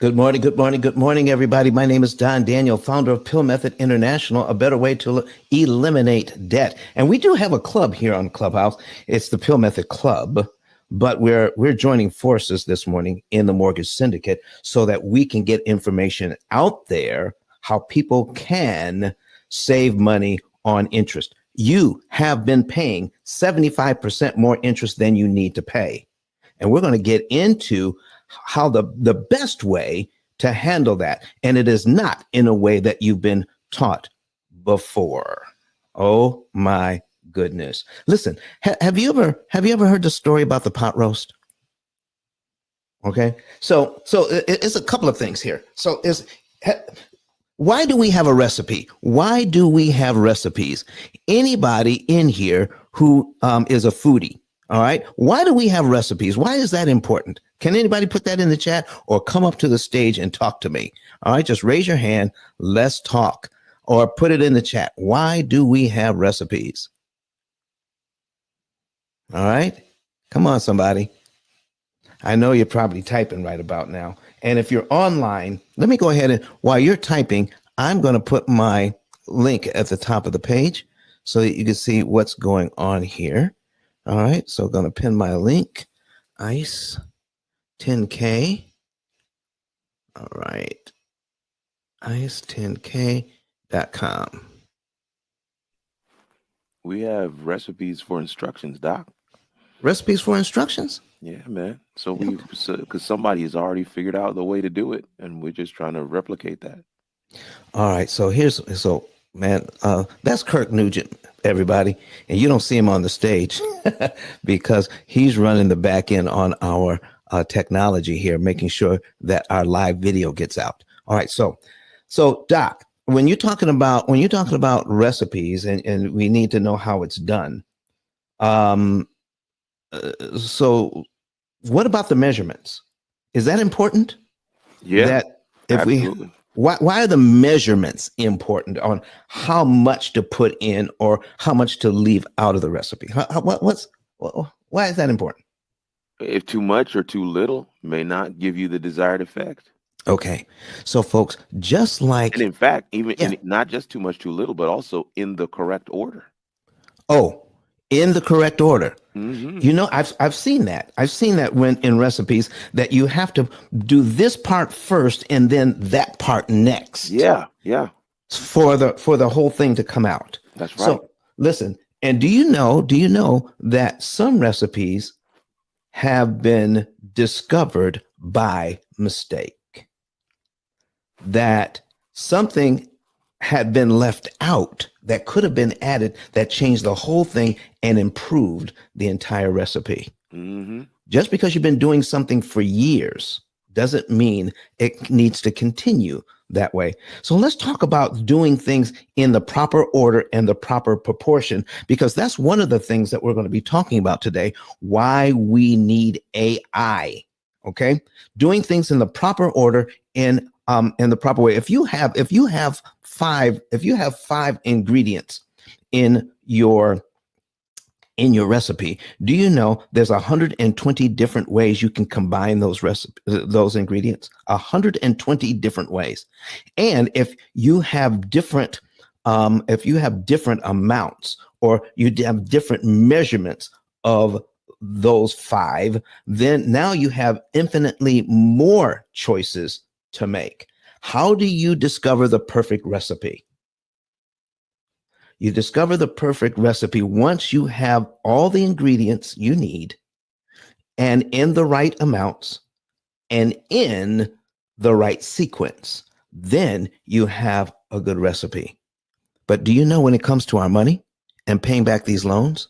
Good morning, good morning, good morning, everybody. My name is Don Daniel, founder of P.I.L.L Method International, a better way to eliminate debt. And we do have a club here on Clubhouse. It's the P.I.L.L Method Club, but we're joining forces this morning in the mortgage syndicate so that we can get information out there how people can save money on interest. You have been paying 75% more interest than you need to pay. And we're going to get into how the best way to handle that. And it is not in a way that you've been taught before. Oh my goodness. Listen, have you ever heard the story about the pot roast? Okay. So it's a couple of things here. So why do we have a recipe? Why do we have recipes? Anybody in here who is a foodie? All right. Why do we have recipes? Why is that important? Can anybody put that in the chat or come up to the stage and talk to me? All right. Just raise your hand. Let's talk, or put it in the chat. Why do we have recipes? All right. Come on, somebody. I know you're probably typing right about now. And if you're online, let me go ahead and while you're typing, I'm going to put my link at the top of the page so that you can see what's going on here. All right, so I'm going to pin my link, ICE 10K. All right, ICE10K.com. We have recipes for instructions, Doc. Recipes for instructions? Yeah, man. So because somebody has already figured out the way to do it, and we're just trying to replicate that. All right, so man, that's Kirk Nugent, everybody, and you don't see him on the stage because he's running the back end on our technology here, making sure that our live video gets out. All right, so Doc, when you're talking about recipes and we need to know how it's done, so what about the measurements? Is that important? Yeah, that if absolutely. Why are the measurements important on how much to put in or how much to leave out of the recipe? Why is that important? If too much or too little may not give you the desired effect. Okay. So folks, just like, and in fact, not just too much, too little, but also in the correct order. Oh, in the correct order. Mm-hmm. You know, I've seen that. I've seen that when in recipes that you have to do this part first and then that part next. Yeah. For the whole thing to come out. That's right. So listen, and do you know that some recipes have been discovered by mistake? That something had been left out that could have been added that changed the whole thing and improved the entire recipe. Mm-hmm. Just because you've been doing something for years doesn't mean it needs to continue that way. So let's talk about doing things in the proper order and the proper proportion, because that's one of the things that we're going to be talking about today, why we need AI. Okay. Doing things in the proper order in the proper way. If you have 5 ingredients in your recipe, do you know there's 120 different ways you can combine those ingredients? 120 different ways. And if you have different amounts, or you have different measurements of those 5, then now you have infinitely more choices to make. How do you discover the perfect recipe? You discover the perfect recipe once you have all the ingredients you need and in the right amounts and in the right sequence. Then you have a good recipe. But do you know, when it comes to our money and paying back these loans,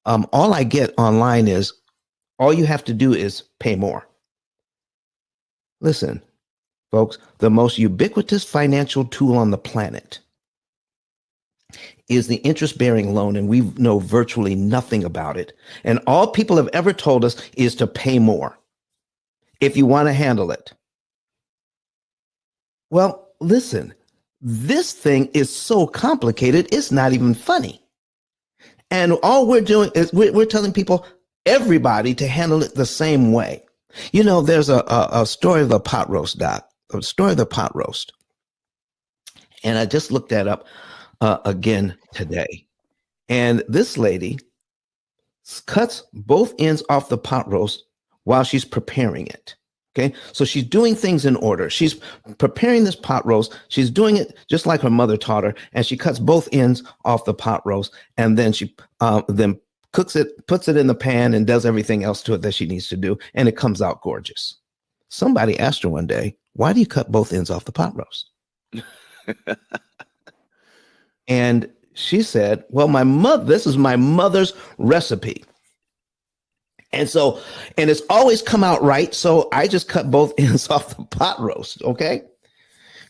all I get online is all you have to do is pay more. Listen, folks, the most ubiquitous financial tool on the planet is the interest-bearing loan, and we know virtually nothing about it. And all people have ever told us is to pay more if you want to handle it. Well, listen, this thing is so complicated, it's not even funny. And all we're doing is we're telling people, everybody, to handle it the same way. You know, there's a story of the pot roast, Doc. A story of the pot roast. And I just looked that up again today. And this lady cuts both ends off the pot roast while she's preparing it. Okay, so she's doing things in order. She's preparing this pot roast. She's doing it just like her mother taught her, and she cuts both ends off the pot roast, and then she then cooks it, puts it in the pan, and does everything else to it that she needs to do, and it comes out gorgeous. Somebody asked her one day, "Why do you cut both ends off the pot roast?" And she said, "Well, this is my mother's recipe. And so, and it's always come out right. So I just cut both ends off the pot roast." Okay.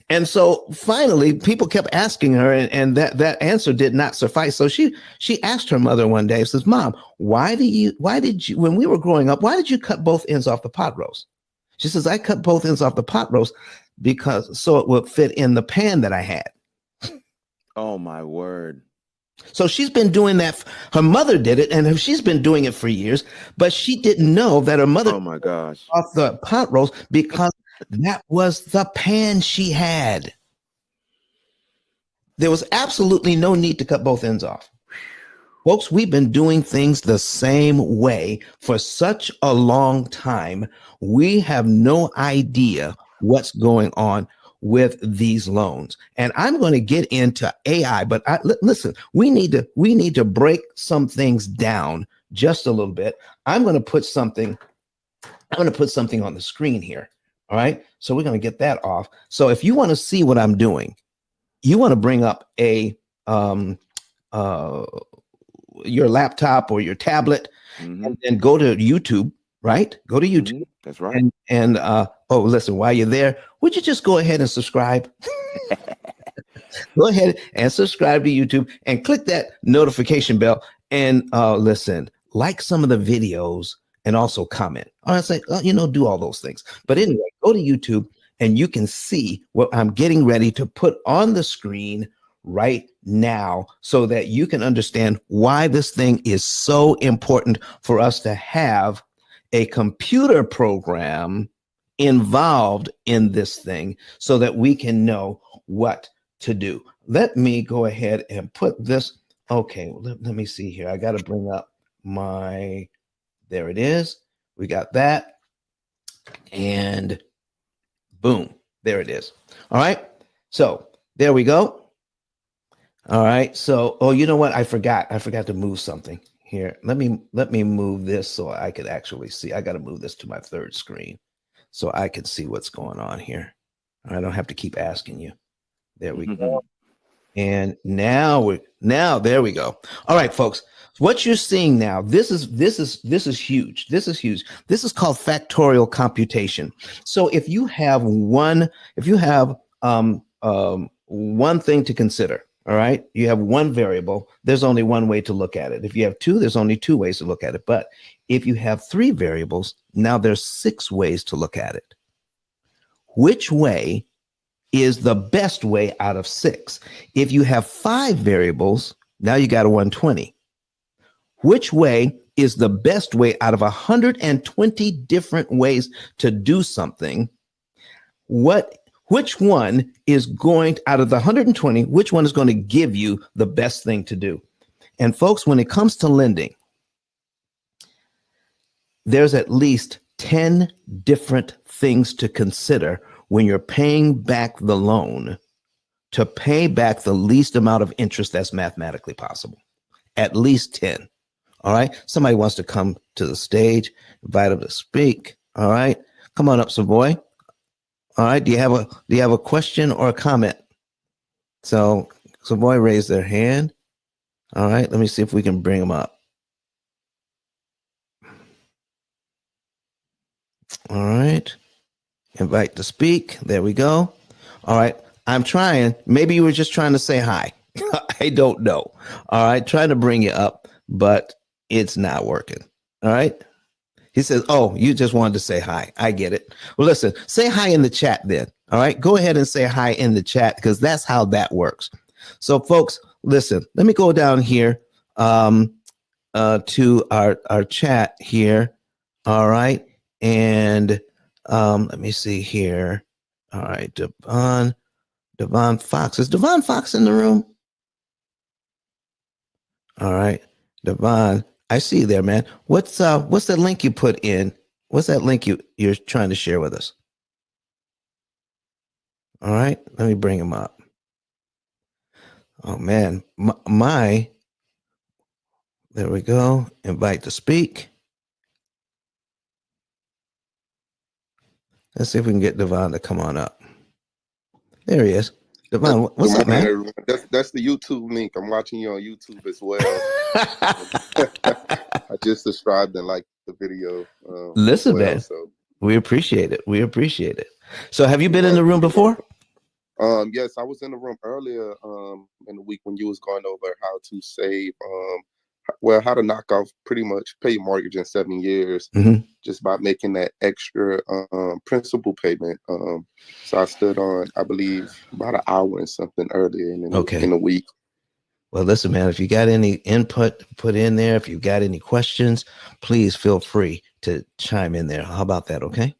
And so finally people kept asking her, and that answer did not suffice. So she asked her mother one day, says, "Mom, why did you, when we were growing up, why did you cut both ends off the pot roast?" She says, "I cut both ends off the pot roast because so it would fit in the pan that I had." Oh my word. So she's been doing that. Her mother did it, and she's been doing it for years, but she didn't know that her mother Oh my gosh. off the pot roast because that was the pan she had. There was absolutely no need to cut both ends off. Folks, we've been doing things the same way for such a long time. We have no idea what's going on with these loans. And I'm going to get into AI, but listen, we need to break some things down just a little bit. I'm going to put something on the screen here. All right. So we're going to get that off. So if you want to see what I'm doing, you want to bring up your laptop or your tablet, and then go to YouTube, right? Go to YouTube. That's right. And listen, while you're there, would you just go ahead and subscribe? Go ahead and subscribe to YouTube and click that notification bell, and listen, like some of the videos and also comment. All right, say, do all those things. But anyway, go to YouTube and you can see what I'm getting ready to put on the screen right now so that you can understand why this thing is so important for us to have a computer program involved in this thing so that we can know what to do. Let me go ahead and put this. Okay, let me see here. I got to bring up there it is. We got that. And boom, there it is. All right. So there we go. All right. So, you know what? I forgot to move something here. Let me move this so I could actually see. I got to move this to my third screen so I can see what's going on here. I don't have to keep asking you. There we go. And now there we go. All right, folks. What you're seeing now, this is huge. This is huge. This is called factorial computation. So if you have one thing to consider, all right, you have one variable, there's only one way to look at it. If you have two, there's only two ways to look at it. But if you have three variables, now there's 6 ways to look at it. Which way is the best way out of 6? If you have 5 variables, now you got a 120. Which way is the best way out of 120 different ways to do something? Which one is going, out of the 120, which one is going to give you the best thing to do? And folks, when it comes to lending, there's at least 10 different things to consider when you're paying back the loan to pay back the least amount of interest that's mathematically possible. At least 10. All right. Somebody wants to come to the stage, invite them to speak. All right. Come on up, Savoy. All right. Do you have a question or a comment? So Savoy raised their hand. All right. Let me see if we can bring them up. All right. Invite to speak. There we go. All right. I'm trying. Maybe you were just trying to say hi. I don't know. All right. Trying to bring you up, but it's not working. All right. He says, "Oh, you just wanted to say hi. I get it." Well, listen, say hi in the chat then. All right. Go ahead and say hi in the chat because that's how that works. So, folks, listen, let me go down here to our chat here. All right. And let me see here. All right, Devon Fox. Is Devon Fox in the room? All right, Devon, I see you there, man. What's that link you put in? What's that link you're trying to share with us? All right, let me bring him up. Oh man, there we go. Invite to speak. Let's see if we can get Devon to come on up. There he is. Devon, what's up, man? Everyone. That's the YouTube link. I'm watching you on YouTube as well. I just subscribed and liked the video. Listen, man, so we appreciate it. We appreciate it. So have you been in the room before? Yes, I was in the room earlier in the week when you was going over how to save, how to knock off pretty much pay your mortgage in 7 years just by making that extra principal payment. So I stood on, I believe, about an hour and something earlier in the week. Well, listen, man, if you got any input, put in there. If you've got any questions, please feel free to chime in there. How about that? Okay.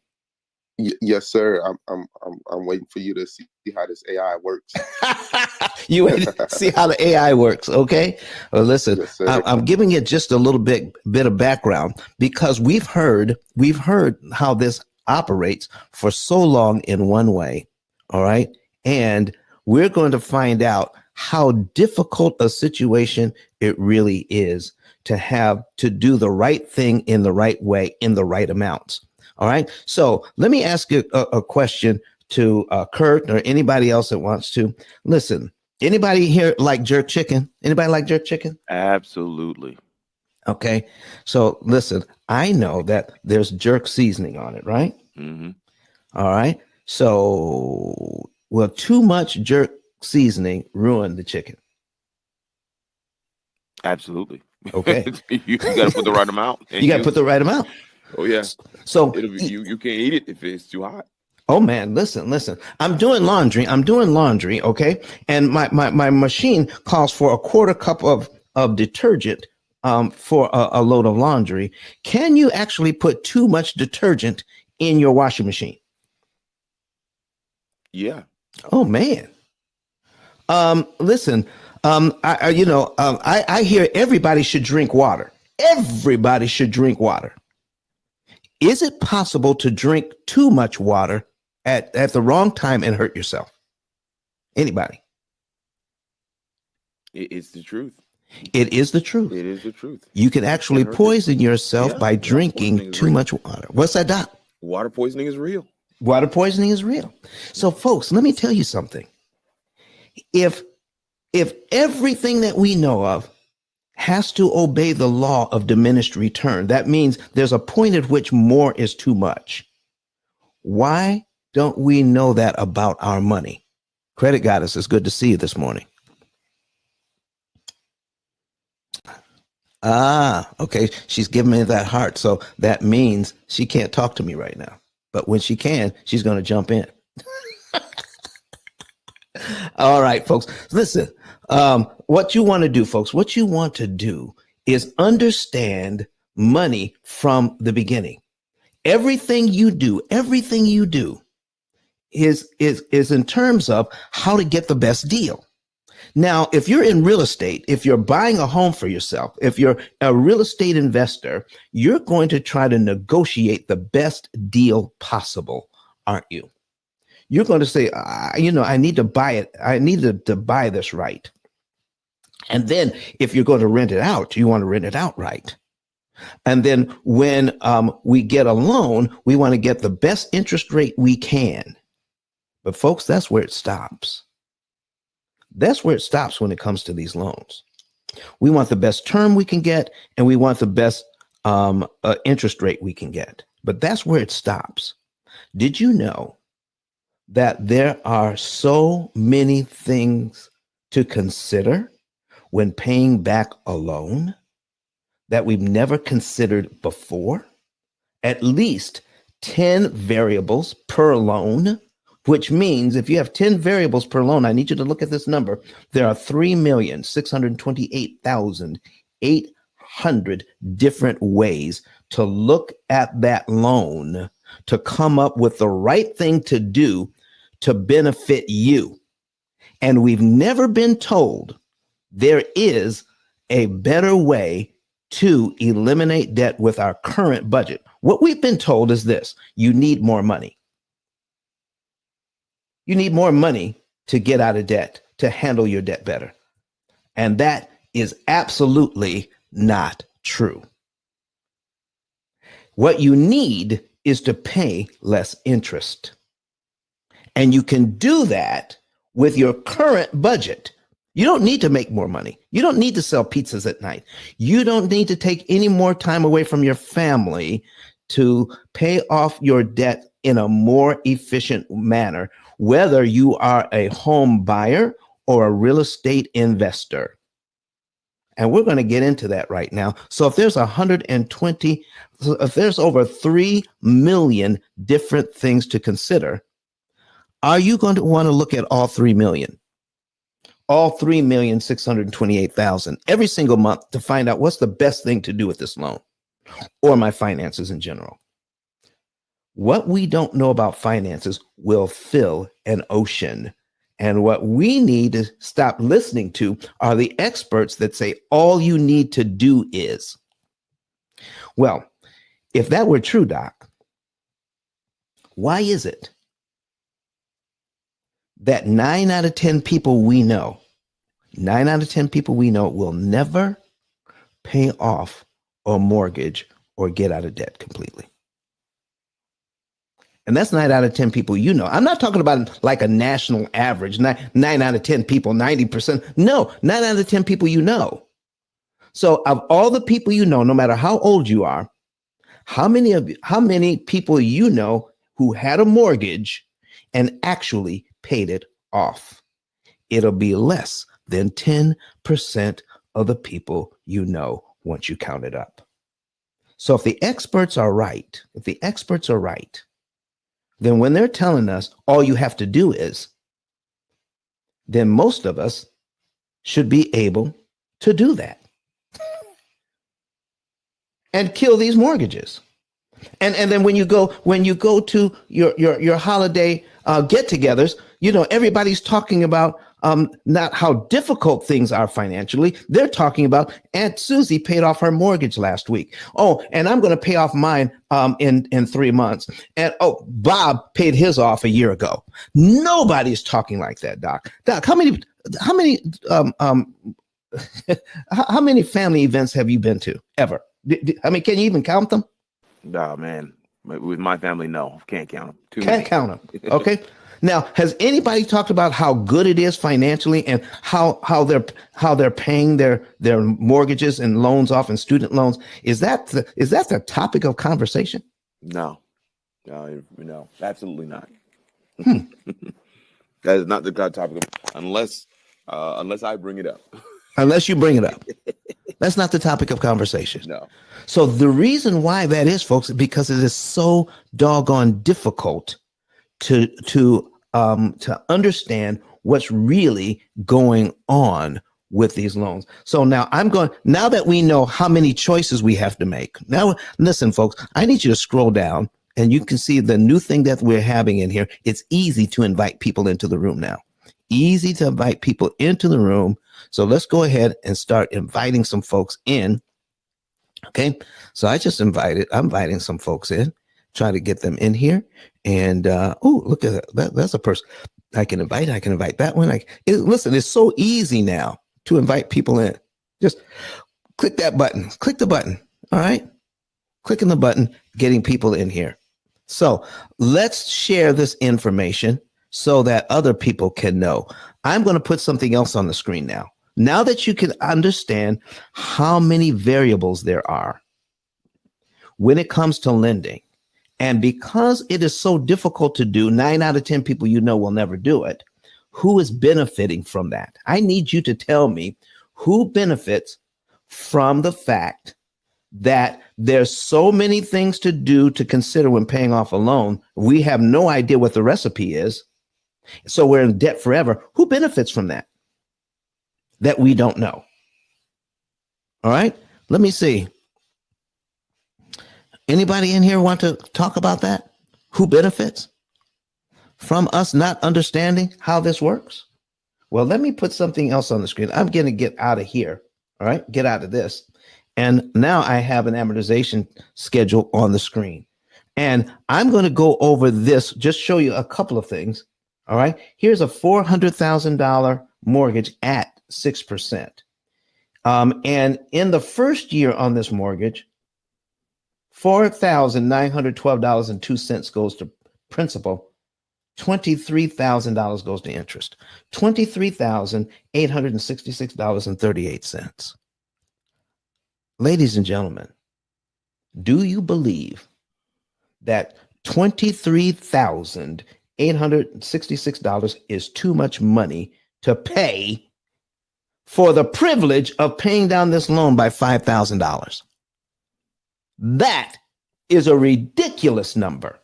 Yes, sir. I'm waiting for you to see how this AI works. You wait to see how the AI works. Okay. Well, listen, yes, I'm giving it just a little bit of background because we've heard how this operates for so long in one way. All right. And we're going to find out how difficult a situation it really is to have to do the right thing in the right way, in the right amounts. All right. So let me ask you a question to Kurt or anybody else that wants to listen. Anybody here like jerk chicken? Anybody like jerk chicken? Absolutely. Okay. So listen, I know that there's jerk seasoning on it, right? Mm-hmm. All right. So will too much jerk seasoning ruin the chicken? Absolutely. Okay. You got to put the right amount. You got to put the right amount. Oh yeah. So you can't eat it if it's too hot. Oh man, listen. I'm doing laundry. Okay. And my machine calls for a quarter cup of detergent for a load of laundry. Can you actually put too much detergent in your washing machine? Yeah. Oh man. Listen, I hear everybody should drink water. Everybody should drink water. Is it possible to drink too much water at the wrong time and hurt yourself? Anybody? It's the truth. It is the truth. It is the truth. You can actually poison yourself by drinking too much water. What's that, Doc? Water poisoning is real. Water poisoning is real. So, folks, let me tell you something. If everything that we know of has to obey the law of diminished return, that means there's a point at which more is too much. Why don't we know that about our money? Credit Goddess, it's good to see you this morning. Okay. She's giving me that heart. So that means she can't talk to me right now. But when she can, she's going to jump in. All right, folks. Listen, what you want to do, folks, what you want to do is understand money from the beginning. Everything you do is in terms of how to get the best deal. Now, if you're in real estate, if you're buying a home for yourself, if you're a real estate investor, you're going to try to negotiate the best deal possible, aren't you? You're going to say, I need to buy it. I need to buy this right. And then if you're going to rent it out, you want to rent it out right. And then when we get a loan, we want to get the best interest rate we can. But folks, that's where it stops. That's where it stops when it comes to these loans. We want the best term we can get, and we want the best interest rate we can get. But that's where it stops. Did you know that there are so many things to consider when paying back a loan that we've never considered before? At least 10 variables per loan, which means if you have 10 variables per loan, I need you to look at this number. There are 3,628,800 100 different ways to look at that loan to come up with the right thing to do to benefit you. And we've never been told there is a better way to eliminate debt with our current budget. What we've been told is this: you need more money. You need more money to get out of debt, to handle your debt better. And that is absolutely not true. What you need is to pay less interest. And you can do that with your current budget. You don't need to make more money. You don't need to sell pizzas at night. You don't need to take any more time away from your family to pay off your debt in a more efficient manner, whether you are a home buyer or a real estate investor. And we're going to get into that right now. So if there's if there's over 3 million different things to consider, are you going to want to look at all 3 million? All 3,628,000 every single month to find out what's the best thing to do with this loan or my finances in general. What we don't know about finances will fill an ocean. And what we need to stop listening to are the experts that say all you need to do is. Well, if that were true, Doc, why is it that 9 out of 10 people we know will never pay off a mortgage or get out of debt completely? And that's 9 out of 10 people you know. I'm not talking about like a national average, 9 out of 10 people, 90%. No, 9 out of 10 people you know. So of all the people you know, no matter how old you are, how many people you know who had a mortgage and actually paid it off? It'll be less than 10% of the people you know once you count it up. So if the experts are right, then when they're telling us all you have to do is, then most of us should be able to do that and kill these mortgages. And then when you go to your holiday get-togethers, everybody's talking about not how difficult things are financially. They're talking about Aunt Susie paid off her mortgage last week. Oh, and I'm going to pay off mine in 3 months. And Bob paid his off a year ago. Nobody's talking like that, Doc. Doc, how many how many family events have you been to ever? Can you even count them? Nah, man. With my family, no. Can't count them. Can't count them. Okay. Now, has anybody talked about how good it is financially and how they're paying their mortgages and loans off and student loans? Is that the topic of conversation? No, absolutely not. That is not the topic unless I bring it up. Unless you bring it up. That's not the topic of conversation. No. So the reason why that is, folks, is because it is so doggone difficult to understand what's really going on with these loans. So now now that we know how many choices we have to make. Now, listen, folks, I need you to scroll down and you can see the new thing that we're having in here. It's easy to invite people into the room now. Easy to invite people into the room. So let's go ahead and start inviting some folks in. Okay. So I'm inviting some folks in, trying to get them in here. And, look at that. That's a person I can invite that one. Listen, it's so easy now to invite people in. Just click that button, click the button. All right. Clicking the button, getting people in here. So let's share this information so that other people can know. I'm going to put something else on the screen now. Now that you can understand how many variables there are when it comes to lending, and because it is so difficult to do, 9 out of 10 people you know will never do it, who is benefiting from that? I need you to tell me who benefits from the fact that there's so many things to do to consider when paying off a loan. We have no idea what the recipe is. So we're in debt forever. Who benefits from that? That we don't know. All right. Let me see. Anybody in here want to talk about that? Who benefits from us not understanding how this works? Well, let me put something else on the screen. I'm going to get out of here. All right, get out of this. And now I have an amortization schedule on the screen. And I'm going to go over this, just show you a couple of things. All right, here's a $400,000 mortgage at 6%. And in the first year on this mortgage, $4,912.02 goes to principal. $23,000 goes to interest. $23,866.38. Ladies and gentlemen, do you believe that $23,866 is too much money to pay for the privilege of paying down this loan by $5,000? That is a ridiculous number.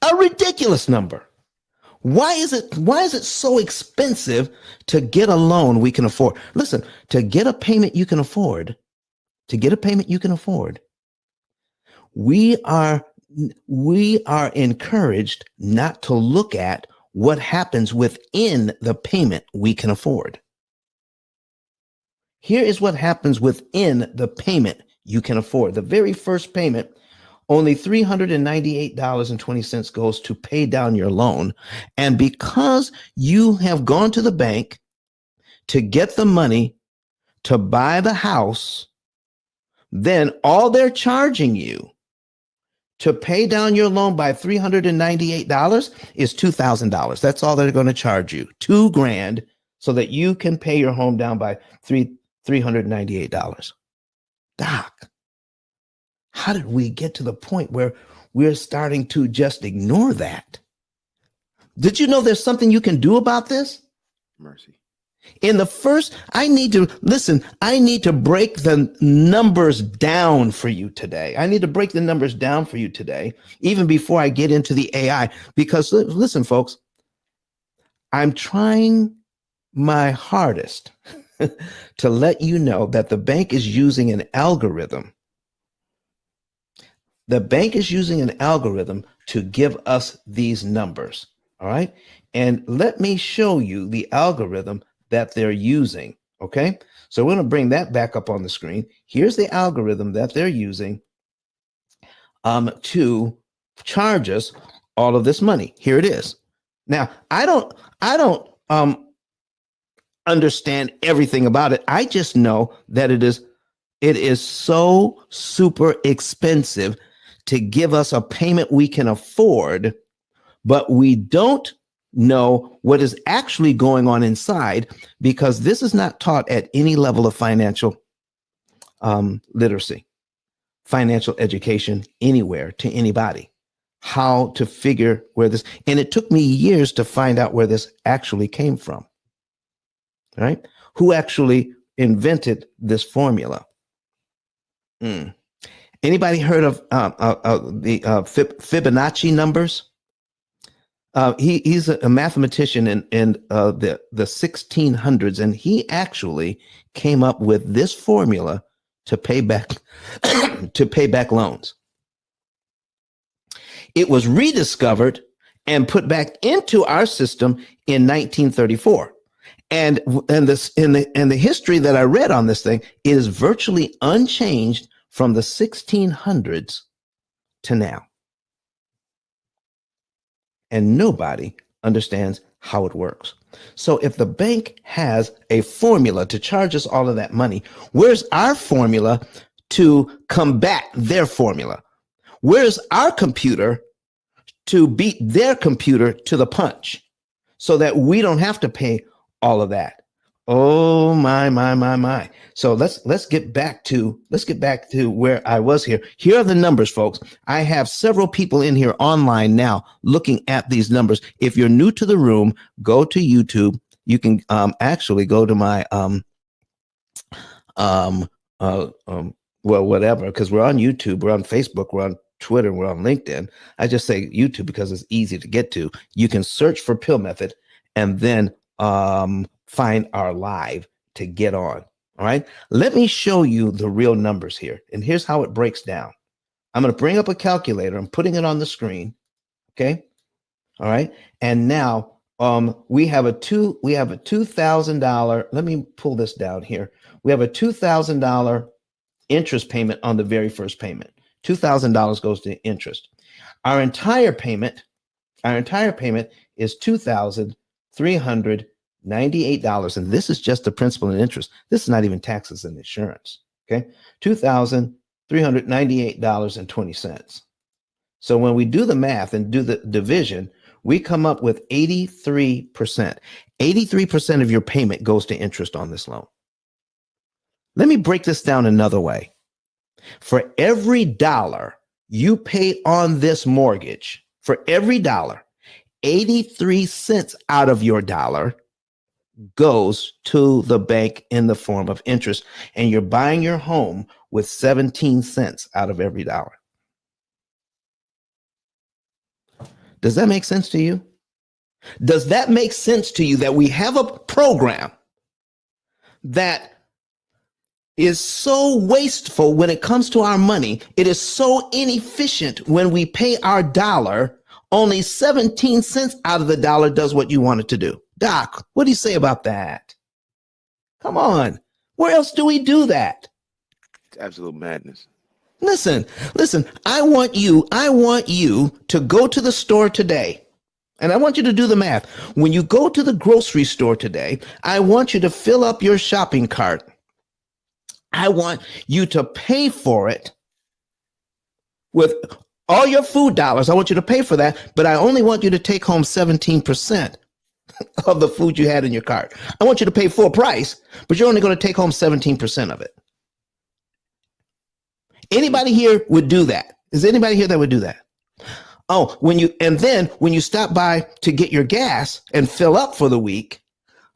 A ridiculous number. Why is it so expensive to get a loan we can afford? Listen, to get a payment you can afford, we are encouraged not to look at what happens within the payment we can afford. Here is what happens within the payment you can afford. The very first payment, only $398.20 goes to pay down your loan. And because you have gone to the bank to get the money to buy the house, then all they're charging you to pay down your loan by $398 is $2,000. That's all they're going to charge you, $2,000, so that you can pay your home down by $398. Doc, how did we get to the point where we're starting to just ignore that? Did you know there's something you can do about this? Mercy. In the first, I need to break the numbers down for you today. Even before I get into the AI, because listen, folks, I'm trying my hardest to let you know that the bank is using an algorithm. The bank is using an algorithm to give us these numbers. All right. And let me show you the algorithm that they're using. Okay. So we're going to bring that back up on the screen. Here's the algorithm that they're using to charge us all of this money. Here it is. Now, I don't understand everything about it. I just know that it is so super expensive to give us a payment we can afford, but we don't know what is actually going on inside, because this is not taught at any level of financial literacy, financial education anywhere to anybody, how to figure where this, and it took me years to find out where this actually came from. Right? Who actually invented this formula? Anybody heard of the Fibonacci numbers? He's a mathematician in the 1600s, and he actually came up with this formula to pay back loans. It was rediscovered and put back into our system in 1934. And this in the history that I read on this thing is virtually unchanged from the 1600s to now. And nobody understands how it works. So if the bank has a formula to charge us all of that money, where's our formula to combat their formula? Where's our computer to beat their computer to the punch so that we don't have to pay all of that? Oh my. So let's get back to where I was here. Here are the numbers, folks. I have several people in here online now looking at these numbers. If you're new to the room, go to YouTube. You can actually go to my whatever, because we're on YouTube, we're on Facebook, we're on Twitter, we're on LinkedIn. I just say YouTube because it's easy to get to. You can search for P.I.L. Method and then find our live to get on. All right. Let me show you the real numbers here. And here's how it breaks down. I'm going to bring up a calculator. I'm putting it on the screen. Okay. All right. And now we have a $2,000. Let me pull this down here. We have a $2,000 interest payment on the very first payment. $2,000 goes to interest. Our entire payment is $2,398. And this is just the principal and interest. This is not even taxes and insurance. Okay. $2,398.20. So when we do the math and do the division, we come up with 83%. 83% of your payment goes to interest on this loan. Let me break this down another way. For every dollar you pay on this mortgage, for every dollar, 83 cents out of your dollar goes to the bank in the form of interest, and you're buying your home with 17 cents out of every dollar. Does that make sense to you? Does that make sense to you that we have a program that is so wasteful when it comes to our money? It is so inefficient when we pay our dollar. Only 17 cents out of the dollar does what you want it to do. Doc, what do you say about that? Come on. Where else do we do that? It's absolute madness. Listen, I want you to go to the store today. And I want you to do the math. When you go to the grocery store today, I want you to fill up your shopping cart. I want you to pay for it with all your food dollars. I want you to pay for that, but I only want you to take home 17% of the food you had in your cart. I want you to pay full price, but you're only going to take home 17% of it. Anybody here would do that? Is anybody here that would do that? Oh, when you stop by to get your gas and fill up for the week,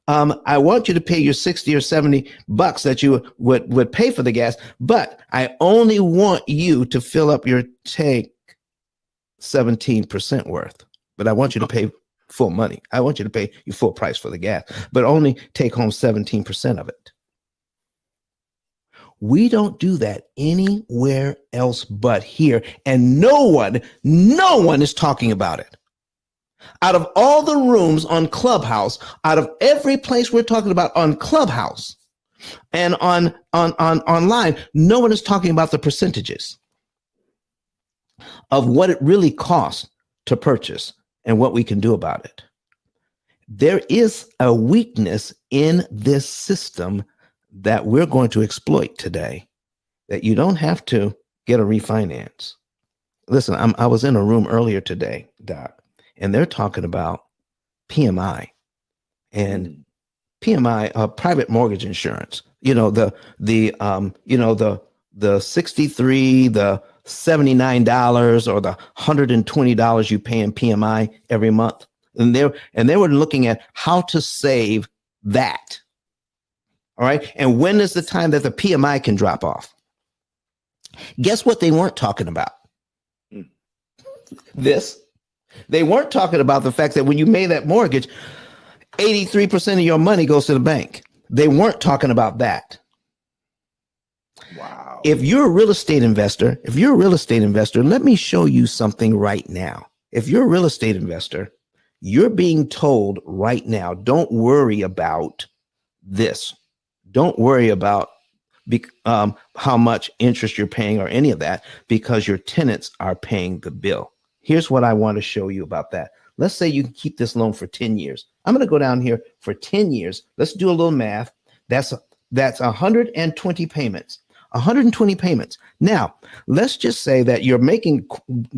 I want you to pay your 60 or 70 bucks that you would pay for the gas, but I only want you to fill up your tank 17% worth. But I want you to pay full money. I want you to pay your full price for the gas, but only take home 17% of it. We don't do that anywhere else but here. And no one is talking about it. Out of all the rooms on Clubhouse, out of every place we're talking about on Clubhouse and on online, no one is talking about the percentages of what it really costs to purchase and what we can do about it. There is a weakness in this system that we're going to exploit today, that you don't have to get a refinance. Listen, I was in a room earlier today, Doc, and they're talking about PMI and PMI, private mortgage insurance. You know, the 63, the $79 or the $120 you pay in PMI every month. And they were looking at how to save that. All right. And when is the time that the PMI can drop off? Guess what they weren't talking about? This. They weren't talking about the fact that when you made that mortgage, 83% of your money goes to the bank. They weren't talking about that. Wow. If you're a real estate investor, let me show you something right now. If you're a real estate investor, you're being told right now, don't worry about this. Don't worry about how much interest you're paying or any of that, because your tenants are paying the bill. Here's what I want to show you about that. Let's say you keep this loan for 10 years. I'm going to go down here for 10 years. Let's do a little math. That's 120 payments. 120 payments. Now, let's just say that you're making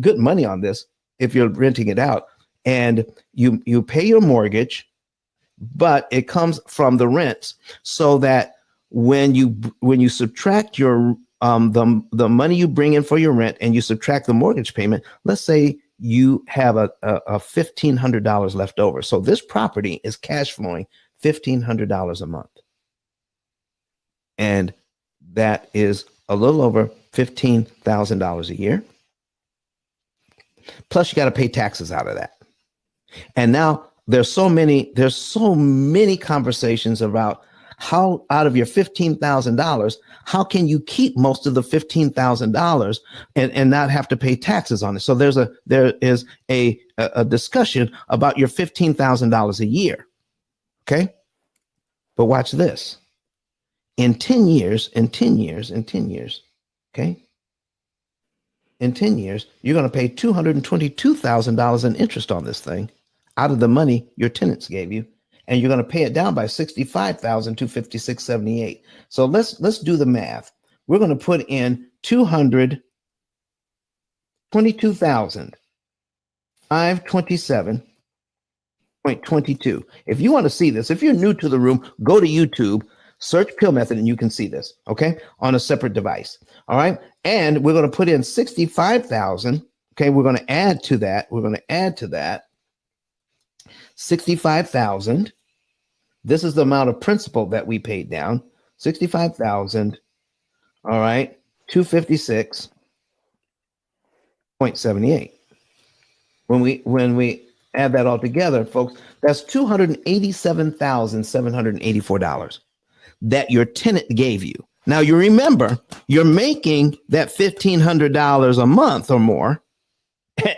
good money on this if you're renting it out, and you pay your mortgage, but it comes from the rents, so that when you subtract your the money you bring in for your rent and you subtract the mortgage payment, let's say you have a $1,500 left over. So this property is cash flowing $1,500 a month. And that is a little over $15,000 a year. Plus you got to pay taxes out of that. And now there's so many conversations about how out of your $15,000, how can you keep most of the $15,000 and not have to pay taxes on it? So there is a discussion about your $15,000 a year. Okay. But watch this. In 10 years, okay, in 10 years, you're going to pay $222,000 in interest on this thing out of the money your tenants gave you, and you're going to pay it down by $65,256.78. So let's do the math. We're going to put in $222,527.22. If you want to see this, if you're new to the room, go to YouTube, search P.I.L.L method, and you can see this, okay, on a separate device. All right. And we're going to put in 65,000. Okay. We're going to add to that. 65,000. This is the amount of principal that we paid down. 65,000. All right. 256.78. When we add that all together, folks, that's $287,784 that your tenant gave you. Now you remember you're making that $1,500 a month or more,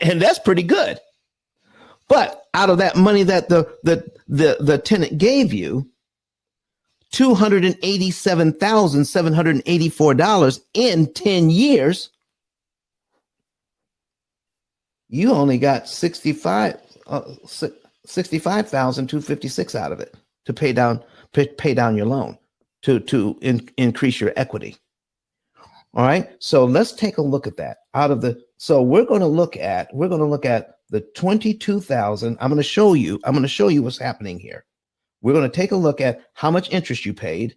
and that's pretty good. But out of that money that the tenant gave you, $287,784 in 10 years, you only got $65,256 out of it to pay down your loan, to increase your equity. All right. So let's take a look at that. So we're going to look at the 22,000. I'm going to show you what's happening here. We're going to take a look at how much interest you paid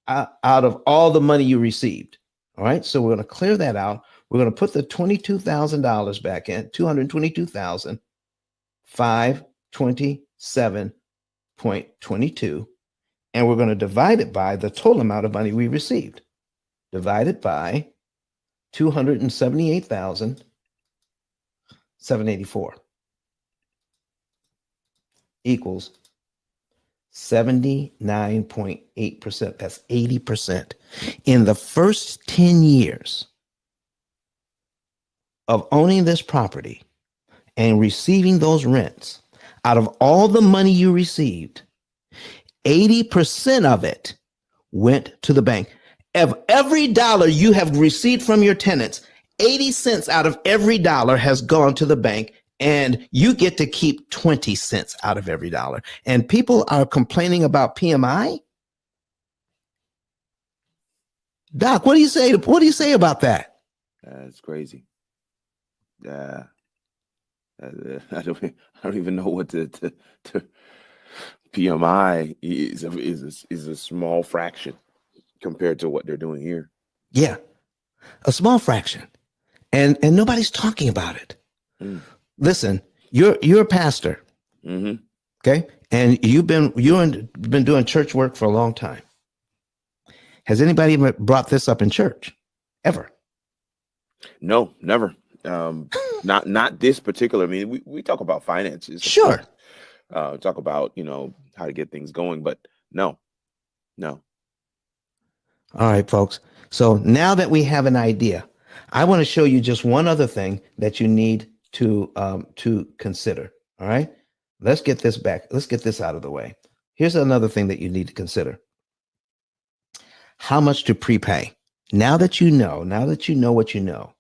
out of all the money you received. All right. So we're going to clear that out. We're going to put the $22,000 back in, $222,527.22. And we're going to divide it by the total amount of money we received. Divided by 278,784 equals 79.8%. That's 80%. In the first 10 years of owning this property and receiving those rents, out of all the money you received, 80% of it went to the bank. Of every dollar you have received from your tenants, 80 cents out of every dollar has gone to the bank, and you get to keep 20 cents out of every dollar. And people are complaining about PMI. Doc, what do you say? What do you say about that? That's crazy. I don't even know what to PMI is a small fraction compared to what they're doing here. Yeah, a small fraction, and nobody's talking about it. Listen, you're a pastor, okay, and you've been doing church work for a long time. Has anybody ever brought this up in church ever? No, never. Not this particular. I mean, we talk about finances, sure. Talk about how to get things going, but no. All right, folks. So now that we have an idea, I want to show you just one other thing that you need to consider. All right, let's get this back. Let's get this out of the way. Here's another thing that you need to consider: how much to prepay. Now that you know what you know,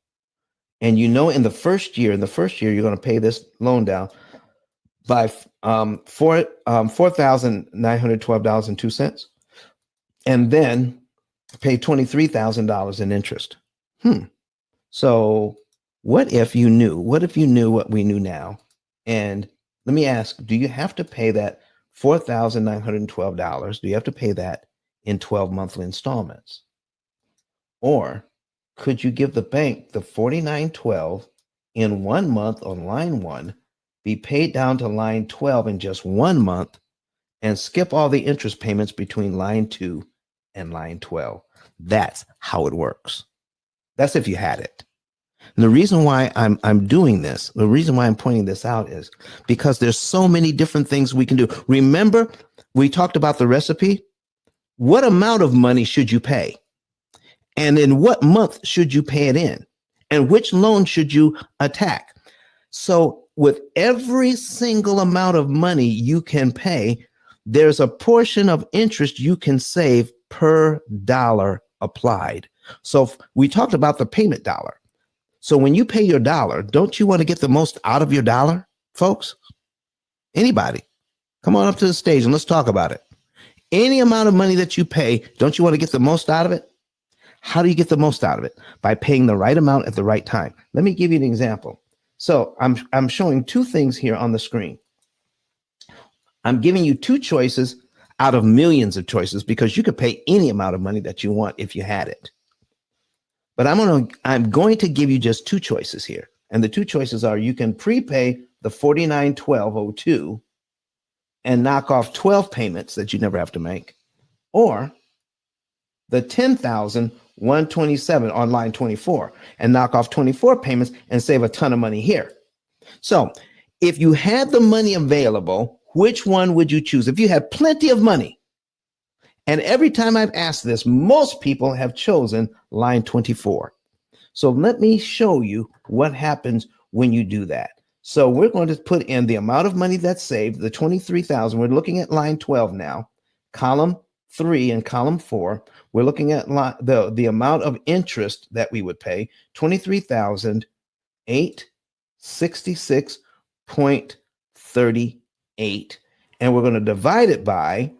and in the first year, you're going to pay this loan down by $4,912.02, and then pay $23,000 in interest. So what if you knew what we knew now? And let me ask, do you have to pay that $4,912? Do you have to pay that in 12 monthly installments? Or could you give the bank the $4,912 in 1 month on line 1, be paid down to line 12 in just 1 month, and skip all the interest payments between line 2 and line 12? That's how it works. That's if you had it. And the reason why I'm doing this, the reason why I'm pointing this out is because there's so many different things we can do. Remember, we talked about the recipe. what amount of money should you pay? And in what month should you pay it in? And which loan should you attack? So with every single amount of money you can pay, there's a portion of interest you can save per dollar applied. So we talked about the payment dollar. So when you pay your dollar, don't you want to get the most out of your dollar, folks? Anybody? Come on up to the stage and let's talk about it. Any amount of money that you pay, don't you want to get the most out of it? How do you get the most out of it? By paying the right amount at the right time. Let me give you an example. So I'm showing two things here on the screen. I'm giving you two choices out of millions of choices because you could pay any amount of money that you want if you had it. But I'm going to give you just two choices here. And the two choices are you can prepay the $49,1202 and knock off 12 payments that you never have to make, or the $10,127 on line 24 and knock off 24 payments and save a ton of money here. So if you had the money available, which one would you choose? If you had plenty of money, and every time I've asked this, most people have chosen line 24. So let me show you what happens when you do that. So we're going to put in the amount of money that's saved, the 23,000. We're looking at line 12 now, column 3 and column 4. We're looking at the amount of interest that we would pay, 23,866.38. And we're going to divide it by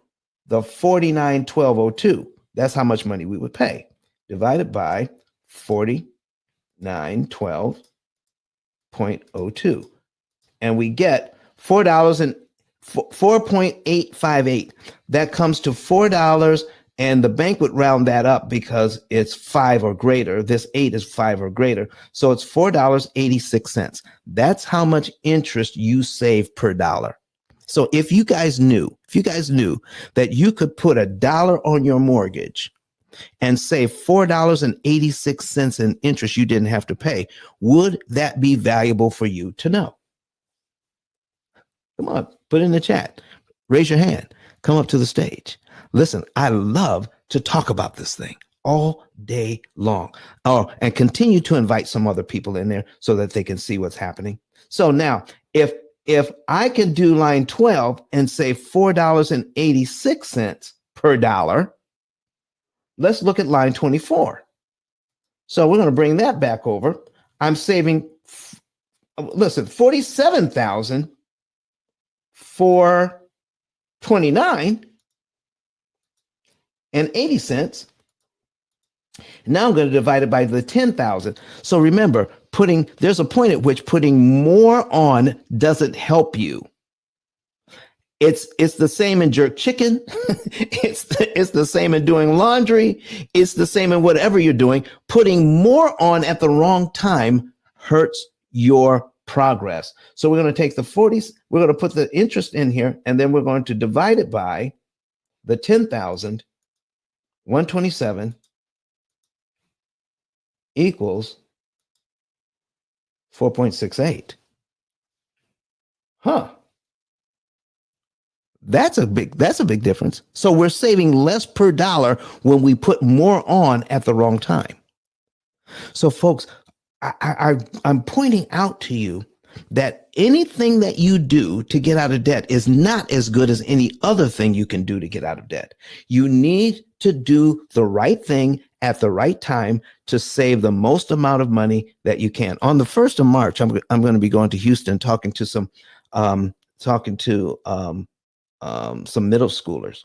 the 49,1202. That's how much money we would pay. Divided by 49,12.02. And we get $4.858. That comes to $4, and the bank would round that up because it's 5 or greater. This 8 is 5 or greater. So it's $4.86. That's how much interest you save per dollar. So if you guys knew that you could put $1 on your mortgage and save $4.86 in interest you didn't have to pay, would that be valuable for you to know? Come on, put it in the chat. Raise your hand. Come up to the stage. Listen, I love to talk about this thing all day long. Oh, and continue to invite some other people in there so that they can see what's happening. So now, if I can do line 12 and save $4.86 per dollar, let's look at line 24. So we're going to bring that back over. I'm saving, listen, $47,429.80. Now I'm going to divide it by the 10,000. So remember, there's a point at which putting more on doesn't help you. It's the same in jerk chicken. It's the same in doing laundry. It's the same in whatever you're doing. Putting more on at the wrong time hurts your progress. So we're going to take the 40s, we're going to put the interest in here, and then we're going to divide it by the 10,127 equals 4.68. Huh. That's a big difference. So we're saving less per dollar when we put more on at the wrong time. So folks, I'm pointing out to you that anything that you do to get out of debt is not as good as any other thing you can do to get out of debt. You need to do the right thing at the right time to save the most amount of money that you can. On the 1st of March, I'm going to be going to Houston talking to some middle schoolers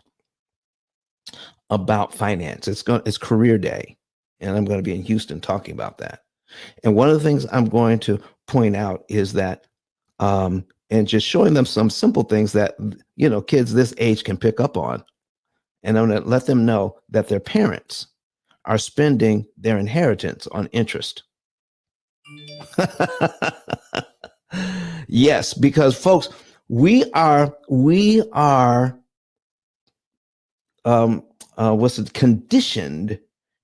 about finance. It's career day, and I'm going to be in Houston talking about that. And one of the things I'm going to point out is that, and just showing them some simple things that, kids this age can pick up on. And I'm going to let them know that their parents are spending their inheritance on interest. Yes, because folks, we are conditioned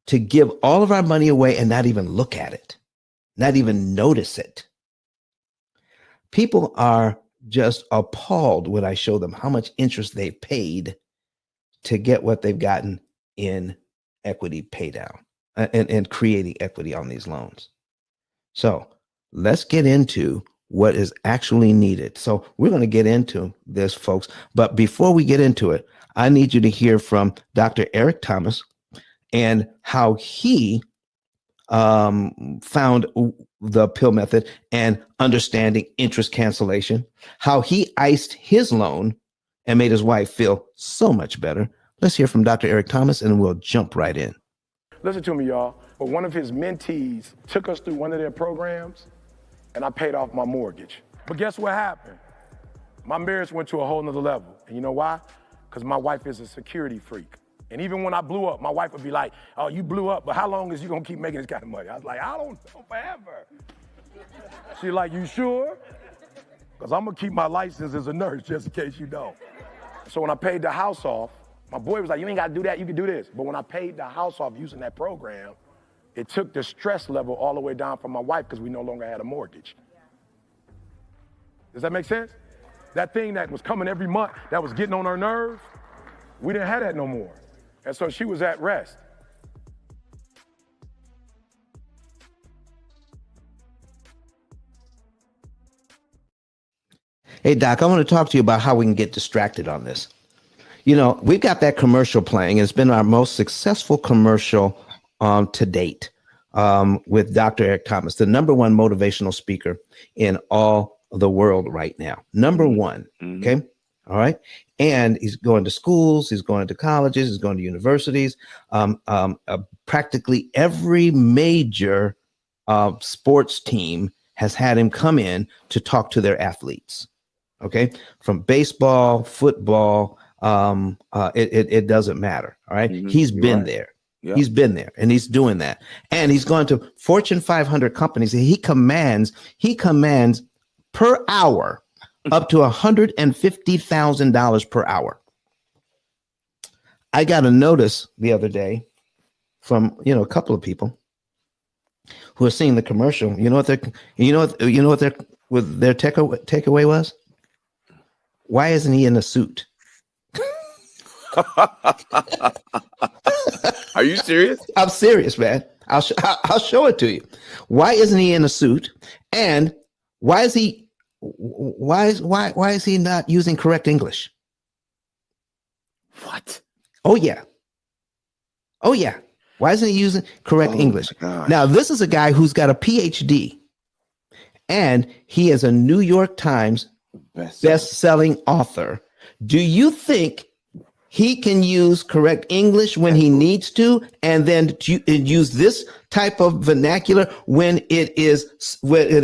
to give all of our money away and not even look at it, not even notice it. People are just appalled when I show them how much interest they paid to get what they've gotten in equity pay down and creating equity on these loans. So let's get into what is actually needed. So we're going to get into this, folks. But before we get into it, I need you to hear from Dr. Eric Thomas and how he found the P.I.L.L method and understanding interest cancellation, how he iced his loan and made his wife feel so much better. Let's hear from Dr. Eric Thomas and we'll jump right in. Listen to me, y'all. But one of his mentees took us through one of their programs and I paid off my mortgage. But guess what happened? My marriage went to a whole nother level. And you know why? Because my wife is a security freak. And even when I blew up, my wife would be like, oh, you blew up, but how long is you gonna keep making this kind of money? I was like, I don't know, forever. She's like, you sure? Because I'm gonna keep my license as a nurse just in case you don't. So when I paid the house off, my boy was like, you ain't gotta do that, you can do this. But when I paid the house off using that program, it took the stress level all the way down for my wife because we no longer had a mortgage. Does that make sense? That thing that was coming every month, that was getting on her nerves, we didn't have that no more. And so she was at rest. Hey, Doc, I want to talk to you about how we can get distracted on this. You know, we've got that commercial playing. It's been our most successful commercial to date with Dr. Eric Thomas, the #1 motivational speaker in all of the world right now. #1. Okay. All right. And he's going to schools, he's going to colleges, he's going to universities. Practically every major sports team has had him come in to talk to their athletes. Okay. From baseball, football, it doesn't matter. All right. He's been there. Yeah. He's been there and he's doing that. And he's going to Fortune 500 companies and he commands per hour up to $150,000 per hour. I got a notice the other day from, a couple of people who are seeing the commercial. You know what their takeaway was? Why isn't he in a suit? Are you serious? I'm serious, man. I'll show it to you. Why isn't he in a suit? And why is he not using correct English? What? Oh yeah. Why isn't he using correct English? Now, this is a guy who's got a PhD and he is a New York Times best-selling author. Do you think he can use correct English when he needs to, and then use this type of vernacular when it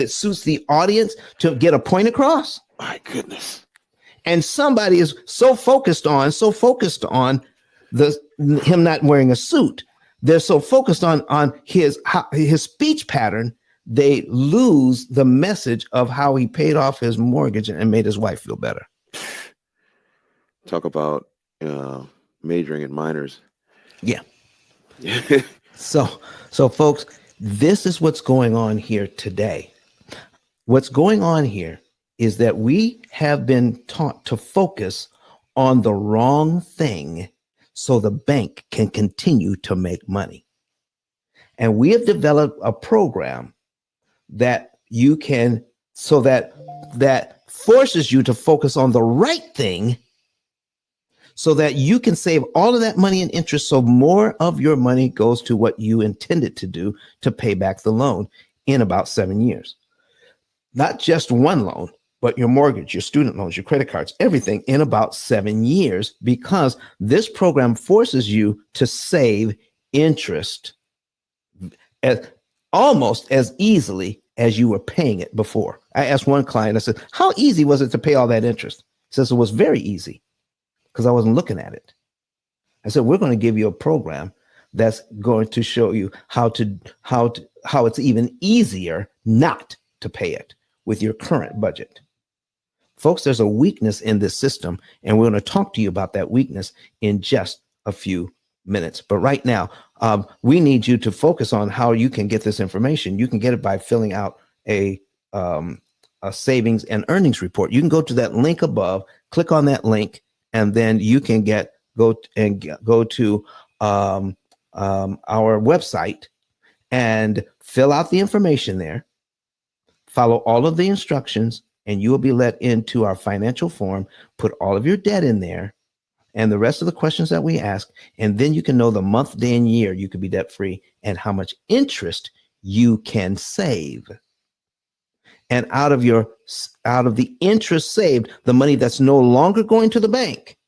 suits the audience to get a point across? My goodness. And somebody is so focused on him not wearing a suit. They're so focused on his speech pattern, they lose the message of how he paid off his mortgage and made his wife feel better. Talk about majoring in minors. Yeah. So folks, this is what's going on here today. What's going on here is that we have been taught to focus on the wrong thing so the bank can continue to make money. And we have developed a program that forces you to focus on the right thing so that you can save all of that money in interest, so more of your money goes to what you intended to do to pay back the loan in about 7 years. Not just one loan, but your mortgage, your student loans, your credit cards, everything in about 7 years, because this program forces you to save interest almost as easily as you were paying it before. I asked one client, I said, how easy was it to pay all that interest? He says it was very easy, because I wasn't looking at it. I said, we're going to give you a program that's going to show you how it's even easier not to pay it with your current budget. Folks, there's a weakness in this system, and we're going to talk to you about that weakness in just a few minutes. But right now, we need you to focus on how you can get this information. You can get it by filling out a savings and earnings report. You can go to that link above, click on that link, and then you can get go to our website and fill out the information there, follow all of the instructions, and you will be let into our financial form, put all of your debt in there and the rest of the questions that we ask, and then you can know the month, day, and year you could be debt free and how much interest you can save. And out of the interest saved, the money that's no longer going to the bank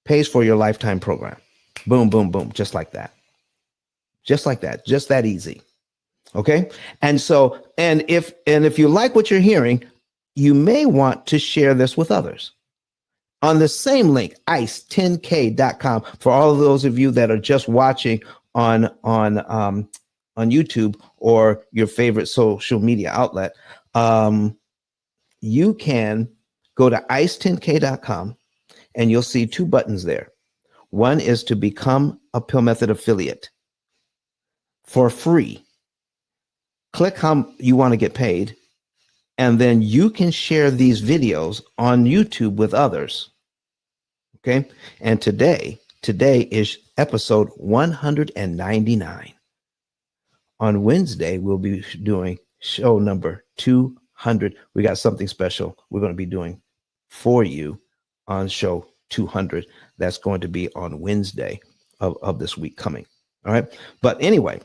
pays for your lifetime program. Boom, boom, boom, just like that. Just like that, just that easy. Okay. And so, and if you like what you're hearing, you may want to share this with others. On the same link, ice10k.com, for all of those of you that are just watching on YouTube or your favorite social media outlet, you can go to ice10k.com and you'll see two buttons there. One is to become a Pill Method affiliate for free. Click how you want to get paid, and then you can share these videos on YouTube with others. Okay. And today is episode 199. On Wednesday, we'll be doing show number 200. We got something special we're going to be doing for you on show 200. That's going to be on Wednesday of this week coming. All right. But anyway,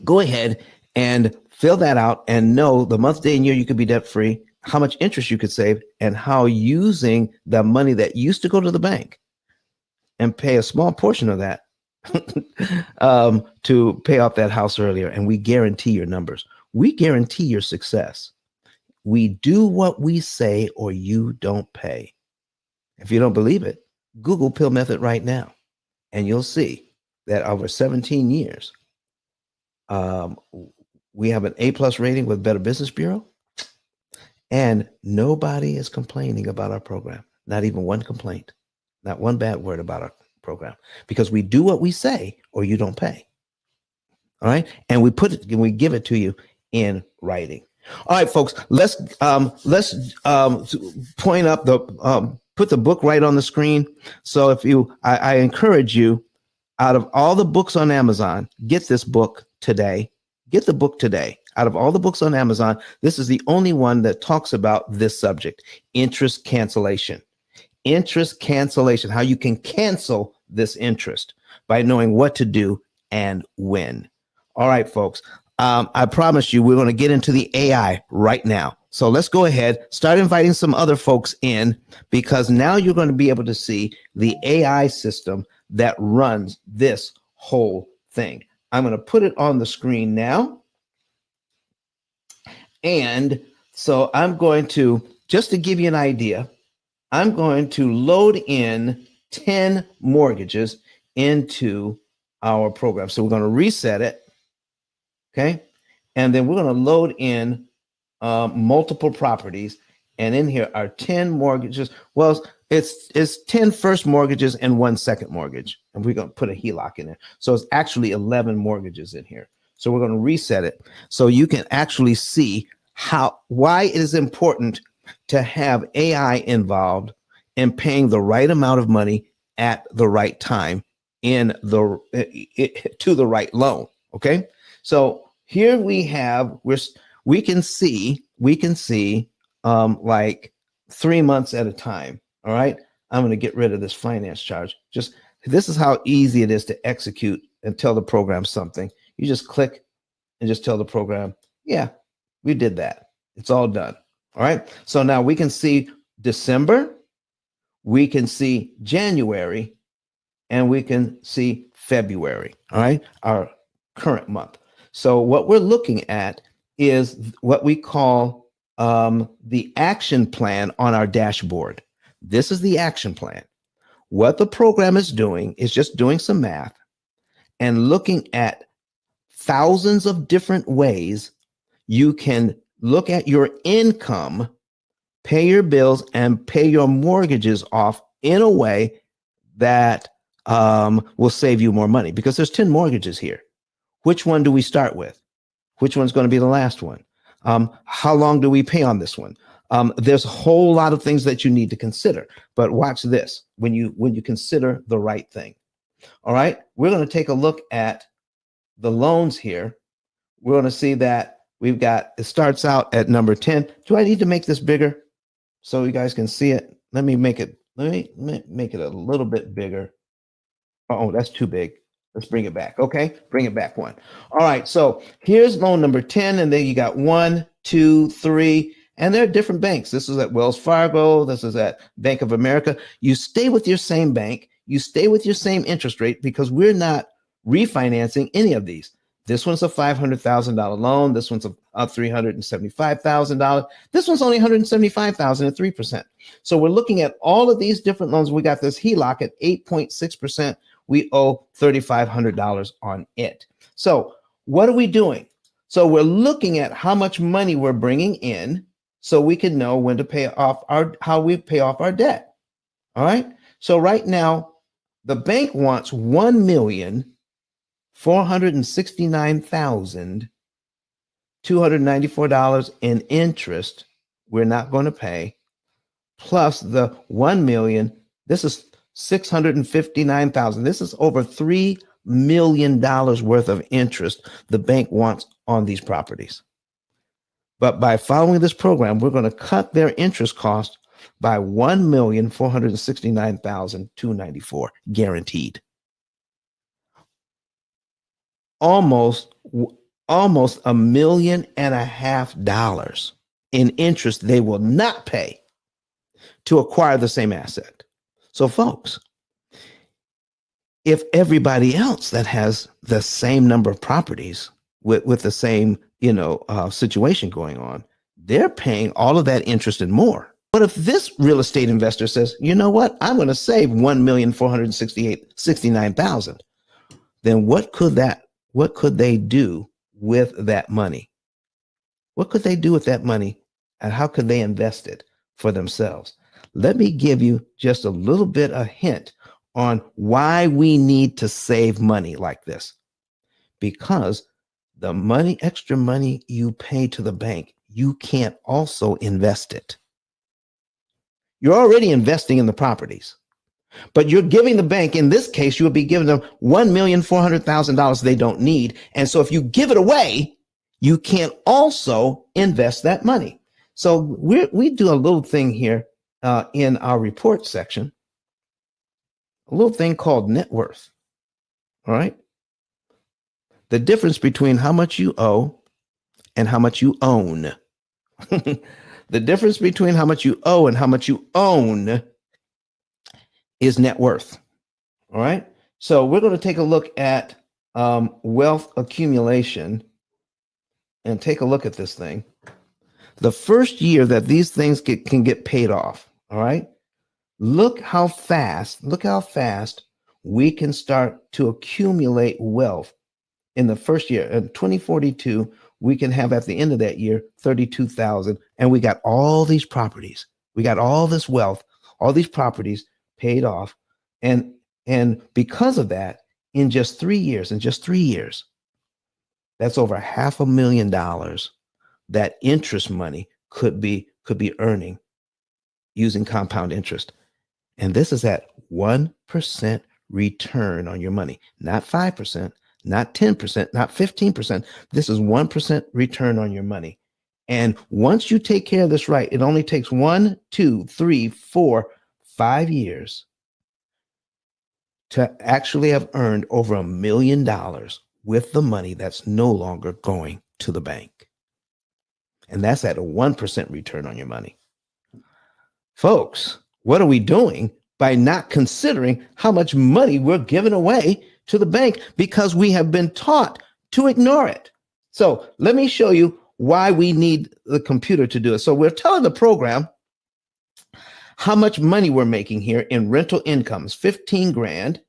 go ahead and fill that out and know the month, day, and year you could be debt free, how much interest you could save, and how using the money that used to go to the bank and pay a small portion of that to pay off that house earlier. And we guarantee your numbers. We guarantee your success. We do what we say or you don't pay. If you don't believe it, Google Pill Method right now, and you'll see that over 17 years, we have an A+ rating with Better Business Bureau, and nobody is complaining about our program. Not even one complaint, not one bad word about our program, because we do what we say or you don't pay. All right. And we give it to you in writing. All right, folks, let's point up put the book right on the screen. So I encourage you, out of all the books on Amazon, get this book today. Get the book today. Out of all the books on Amazon, this is the only one that talks about this subject, interest cancellation. Interest cancellation, how you can cancel this interest by knowing what to do and when. All right, folks, I promise you we're going to get into the AI right now. So let's go ahead, start inviting some other folks in, because now you're going to be able to see the AI system that runs this whole thing. I'm going to put it on the screen now. And so I'm going to, just to give you an idea, I'm going to load in 10 mortgages into our program. So we're going to reset it. Okay. And then we're going to load in multiple properties. And in here are 10 mortgages. Well, it's 10 first mortgages and 1 second mortgage. And we're going to put a HELOC in there. So it's actually 11 mortgages in here. So we're going to reset it so you can actually see why it is important to have AI involved in paying the right amount of money at the right time to the right loan. Okay. So here we have, we can see like 3 months at a time. All right. I'm going to get rid of this finance charge. This is how easy it is to execute and tell the program something. You just click and just tell the program, yeah, we did that. It's all done. All right. So now we can see December, we can see January, and we can see February. All right. Our current month. So what we're looking at is what we call the action plan on our dashboard. This is the action plan. What the program is doing is just doing some math and looking at thousands of different ways you can look at your income, pay your bills, and pay your mortgages off in a way that will save you more money, because there's 10 mortgages here. Which one do we start with? Which one's going to be the last one? How long do we pay on this one? There's a whole lot of things that you need to consider, but watch this when you consider the right thing. All right, we're going to take a look at the loans here. We're going to see that we've got, it starts out at number 10. Do I need to make this bigger so you guys can see it? Let me make it a little bit bigger. Oh, that's too big. Let's bring it back. Okay, bring it back one. All right, so here's loan number 10, and then you got 1, 2, 3, and there are different banks. This is at Wells Fargo. This is at Bank of America. You stay with your same bank. You stay with your same interest rate because we're not refinancing any of these. This one's a $500,000 loan. This one's a $375,000. This one's only $175,000 at 3%. So we're looking at all of these different loans. We got this HELOC at 8.6%. We owe $3,500 on it. So what are we doing? So we're looking at how much money we're bringing in so we can know when to pay off how we pay off our debt. All right. So right now, the bank wants $1,469,294 in interest we're not going to pay, plus the $1 million. This is $659,000. This is over $3 million worth of interest the bank wants on these properties. But by following this program, we're going to cut their interest cost by $1,469,294 guaranteed. Almost $1.5 million in interest they will not pay to acquire the same asset. So folks, if everybody else that has the same number of properties with the same, situation going on, they're paying all of that interest and more. But if this real estate investor says, you know what, I'm going to save $1,469,000, then what could they do with that money? What could they do with that money, and how could they invest it for themselves? Let me give you just a little bit of hint on why we need to save money like this. Because the extra money you pay to the bank, you can't also invest it. You're already investing in the properties, but you're giving the bank, in this case, you would be giving them $1,400,000 they don't need. And so if you give it away, you can't also invest that money. So we do a little thing here in our report section, a little thing called net worth. All right. The difference between how much you owe and how much you own. The difference between how much you owe and how much you own is net worth. All right. So we're going to take a look at wealth accumulation and take a look at this thing. The first year that these things can get paid off. All right. Look how fast we can start to accumulate wealth in the first year. In 2042, we can have at the end of that year 32,000, and we got all these properties. We got all this wealth, all these properties paid off, and because of that, in just 3 years, that's over $500,000 that interest money could be earning using compound interest. And this is at 1% return on your money, not 5%, not 10%, not 15%. This is 1% return on your money. And once you take care of this right, it only takes 1, 2, 3, 4, 5 years to actually have earned over $1 million with the money that's no longer going to the bank. And that's at a 1% return on your money. Folks, what are we doing by not considering how much money we're giving away to the bank because we have been taught to ignore it? So let me show you why we need the computer to do it. So we're telling the program how much money we're making here in rental incomes, 15 grand.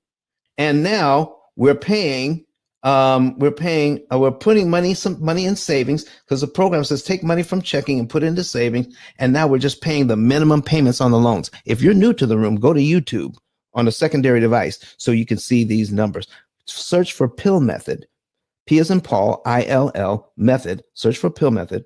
And now we're putting some money in savings because the program says take money from checking and put it into savings. And now we're just paying the minimum payments on the loans. If you're new to the room, go to YouTube on a secondary device so you can see these numbers. Search for P.I.L.L method, P as in Paul, I-L-L method, search for P.I.L.L method,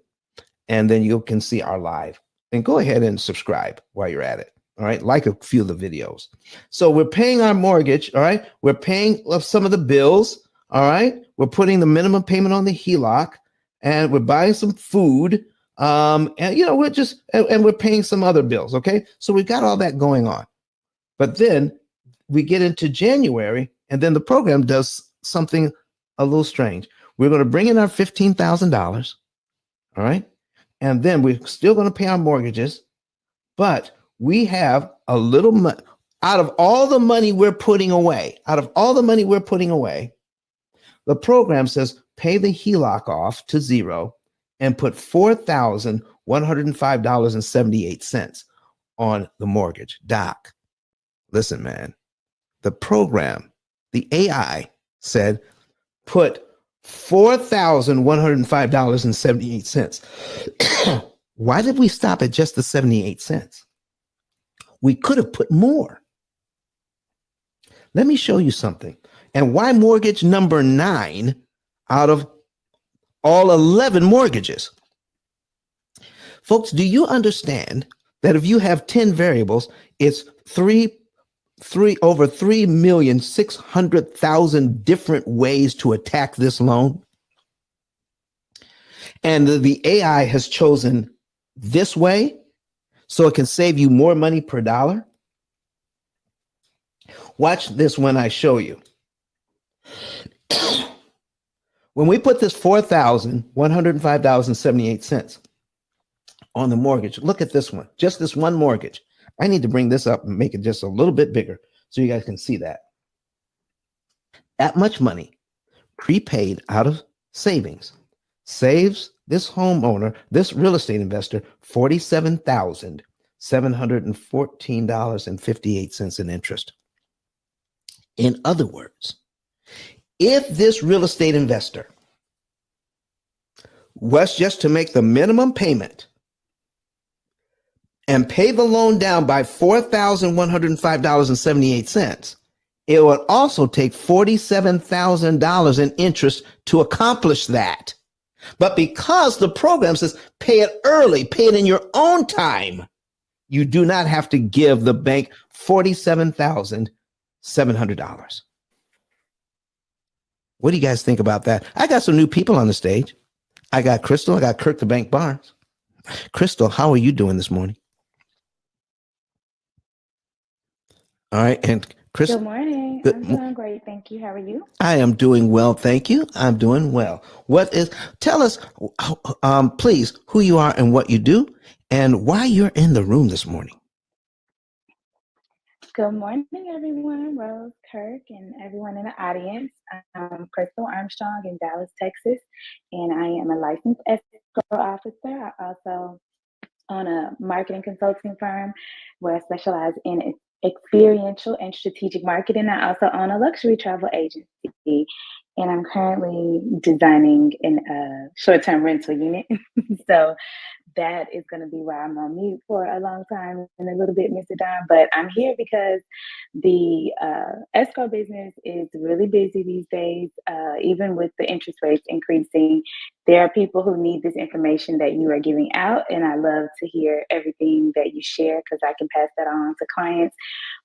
and then you can see our live. and go ahead and subscribe while you're at it. All right, like a few of the videos. So we're paying our mortgage. All right, we're paying some of the bills. All right, we're putting the minimum payment on the HELOC, and we're buying some food. And we're just and we're paying some other bills. Okay, so we've got all that going on. But then we get into January, and then the program does something a little strange. We're going to bring in our $15,000. All right. And then we're still going to pay our mortgages, but we have a little money out of all the money we're putting away. The program says pay the HELOC off to zero and put $4,105.78 on the mortgage. Doc, listen, man, the program, the AI said put $4,105.78. Why did we stop at just the 78 cents? We could have put more. Let me show you something. And why mortgage number 9 out of all 11 mortgages? Folks, do you understand that if you have 10 variables, it's over 3,600,000 different ways to attack this loan? And the AI has chosen this way so it can save you more money per dollar. Watch this when I show you. When we put this $4,105.78 on the mortgage, look at this one, just this one mortgage. I need to bring this up and make it just a little bit bigger so you guys can see that. That much money prepaid out of savings saves this homeowner, this real estate investor, $47,714.58 in interest. In other words, if this real estate investor was just to make the minimum payment and pay the loan down by $4,105.78, it would also take $47,000 in interest to accomplish that. But because the program says pay it early, pay it in your own time, you do not have to give the bank $47,700. What do you guys think about that? I got some new people on the stage. I got Crystal. I got Kirk the Bank Barnes. Crystal, how are you doing this morning? All right. And Crystal. Good morning. I'm doing great. Thank you. How are you? I am doing well. Thank you. I'm doing well. Tell us, please, who you are and what you do and why you're in the room this morning. Good morning, everyone. Rose, Kirk, and everyone in the audience. I'm Crystal Armstrong in Dallas, Texas, and I am a licensed escrow officer. I also own a marketing consulting firm where I specialize in experiential and strategic marketing. I also own a luxury travel agency, and I'm currently designing a short-term rental unit. So that is going to be why I'm on mute for a long time and a little bit, Mr. Don. But I'm here because the escrow business is really busy these days. Even with the interest rates increasing, there are people who need this information that you are giving out. And I love to hear everything that you share because I can pass that on to clients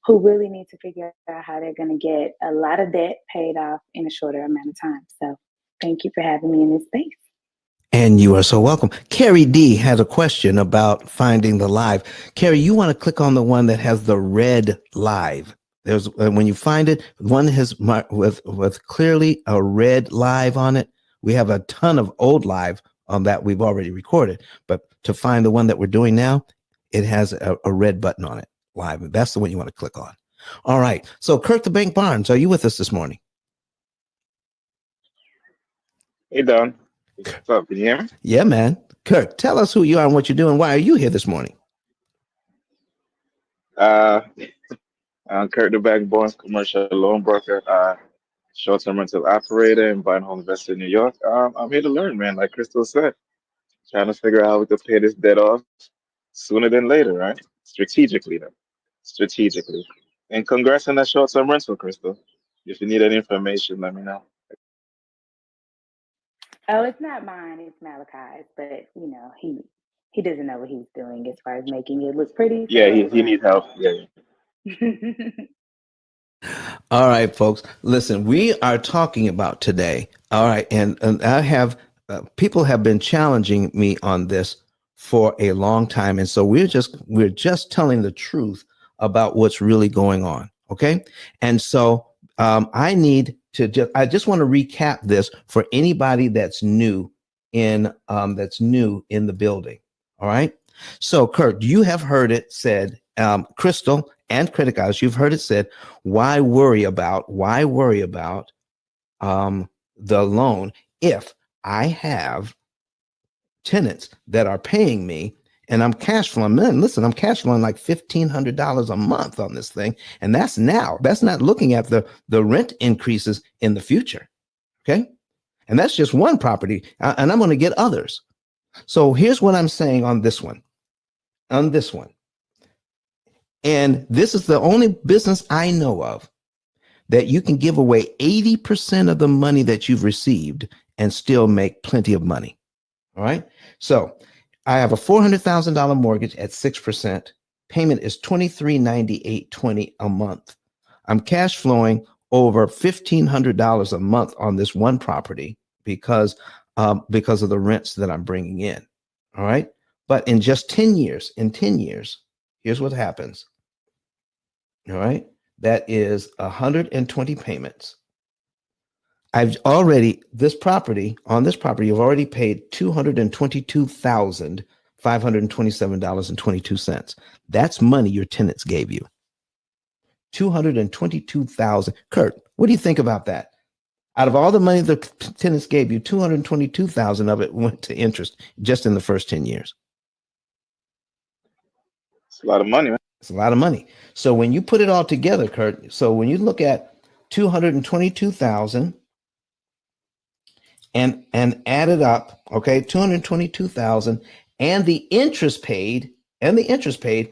who really need to figure out how they're going to get a lot of debt paid off in a shorter amount of time. So thank you for having me in this space. And you are so welcome. Carrie D has a question about finding the live. Carrie, you want to click on the one that has the red live. There's when you find it, one has with clearly a red live on it. We have a ton of old live on that we've already recorded, but to find the one that we're doing now, it has a red button on it, live. That's the one you want to click on. All right. So Kirk the Bank Barnes, are you with us this morning? Hey, Don. What's up? Can you hear me? Yeah, man. Kirk, tell us who you are and what you're doing. Why are you here this morning? I'm Kurt the Bank Barnes, commercial loan broker, short-term rental operator, and buy and hold investor in New York. I'm here to learn, man. Like Crystal said, trying to figure out how we could pay this debt off sooner than later, right? Strategically. And congrats on that short-term rental, Crystal. If you need any information, let me know. Oh, it's not mine. It's Malachi's, but he doesn't know what he's doing as far as making it look pretty. Yeah, So, he needs help. Yeah. All right, folks. Listen, we are talking about today. All right, and I have people have been challenging me on this for a long time, and so we're just telling the truth about what's really going on. Okay, and so I just want to recap this for anybody that's new in the building. All right. So, Kurt, you have heard it said, Crystal and Critic House, you've heard it said, why worry about the loan if I have tenants that are paying me and I'm cash flowing? Man, listen, I'm cash flowing like $1,500 a month on this thing, and that's not looking at the rent increases in the future. Okay, and that's just one property, and I'm going to get others. So here's what I'm saying on this one. And this is the only business I know of that you can give away 80% of the money that you've received and still make plenty of money. All right. So I have a $400,000 mortgage at 6%. Payment is $2398.20 a month. I'm cash flowing over $1,500 a month on this one property because of the rents that I'm bringing in. All right. But in just 10 years, here's what happens. All right. That is 120 payments. On this property, you've already paid $222,527.22. That's money your tenants gave you. $222,000. Kurt, what do you think about that? Out of all the money the tenants gave you, $222,000 of it went to interest just in the first 10 years. It's a lot of money, man. It's a lot of money. So when you put it all together, Kurt, so when you look at 222,000 and add it up, okay, 222,000 and the interest paid, the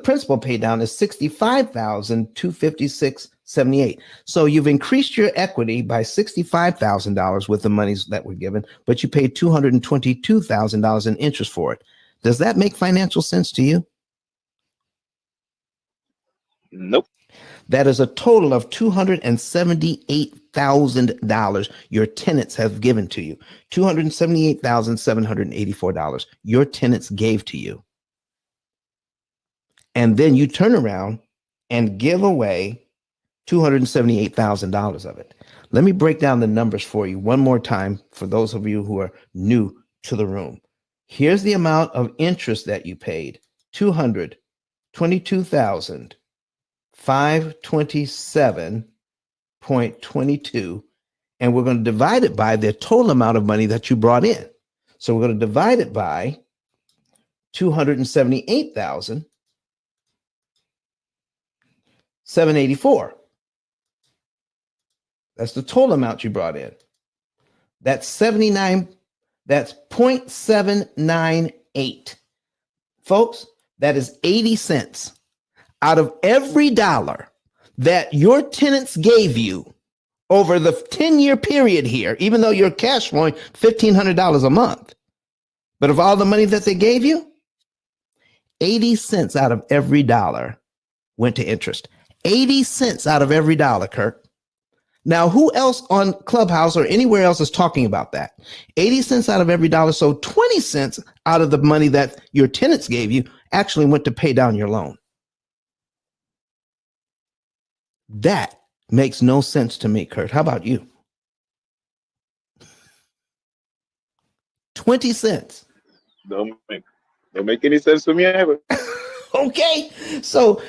principal paid down is 65,256.78. So you've increased your equity by $65,000 with the monies that were given, but you paid $222,000 in interest for it. Does that make financial sense to you? Nope. That is a total of $278,000 your tenants have given to you. $278,784 your tenants gave to you. And then you turn around and give away $278,000 of it. Let me break down the numbers for you one more time for those of you who are new to the room. Here's the amount of interest that you paid, $222,527.22, and we're going to divide it by the total amount of money that you brought in. So we're going to divide it by 278,784. That's the total amount you brought in. That's 0.798. Folks, that is 80 cents out of every dollar that your tenants gave you over the 10-year period here, even though you're cash flowing $1,500 a month. But of all the money that they gave you, 80 cents out of every dollar went to interest. 80 cents out of every dollar, Kirk. Now, who else on Clubhouse or anywhere else is talking about that? 80 cents out of every dollar. So 20 cents out of the money that your tenants gave you actually went to pay down your loan. That makes no sense to me, Kurt. How about you? 20 cents. Don't make any sense to me ever. Okay. So,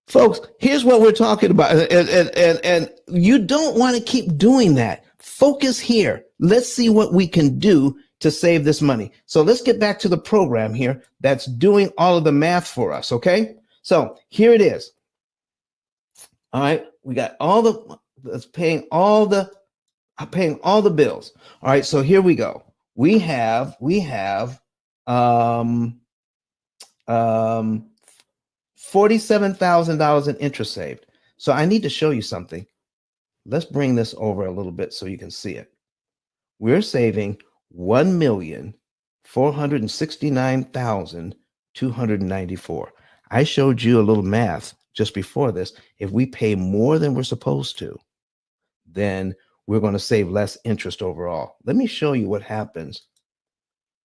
folks, here's what we're talking about. And you don't want to keep doing that. Focus here. Let's see what we can do to save this money. So let's get back to the program here that's doing all of the math for us. Okay. So here it is. All right. We got that's paying all the bills. All right. So here we go. We have $47,000 in interest saved. So I need to show you something. Let's bring this over a little bit so you can see it. We're saving $1,400,000 $469,294. I showed you a little math just before this. If we pay more than we're supposed to, then we're going to save less interest overall. Let me show you what happens.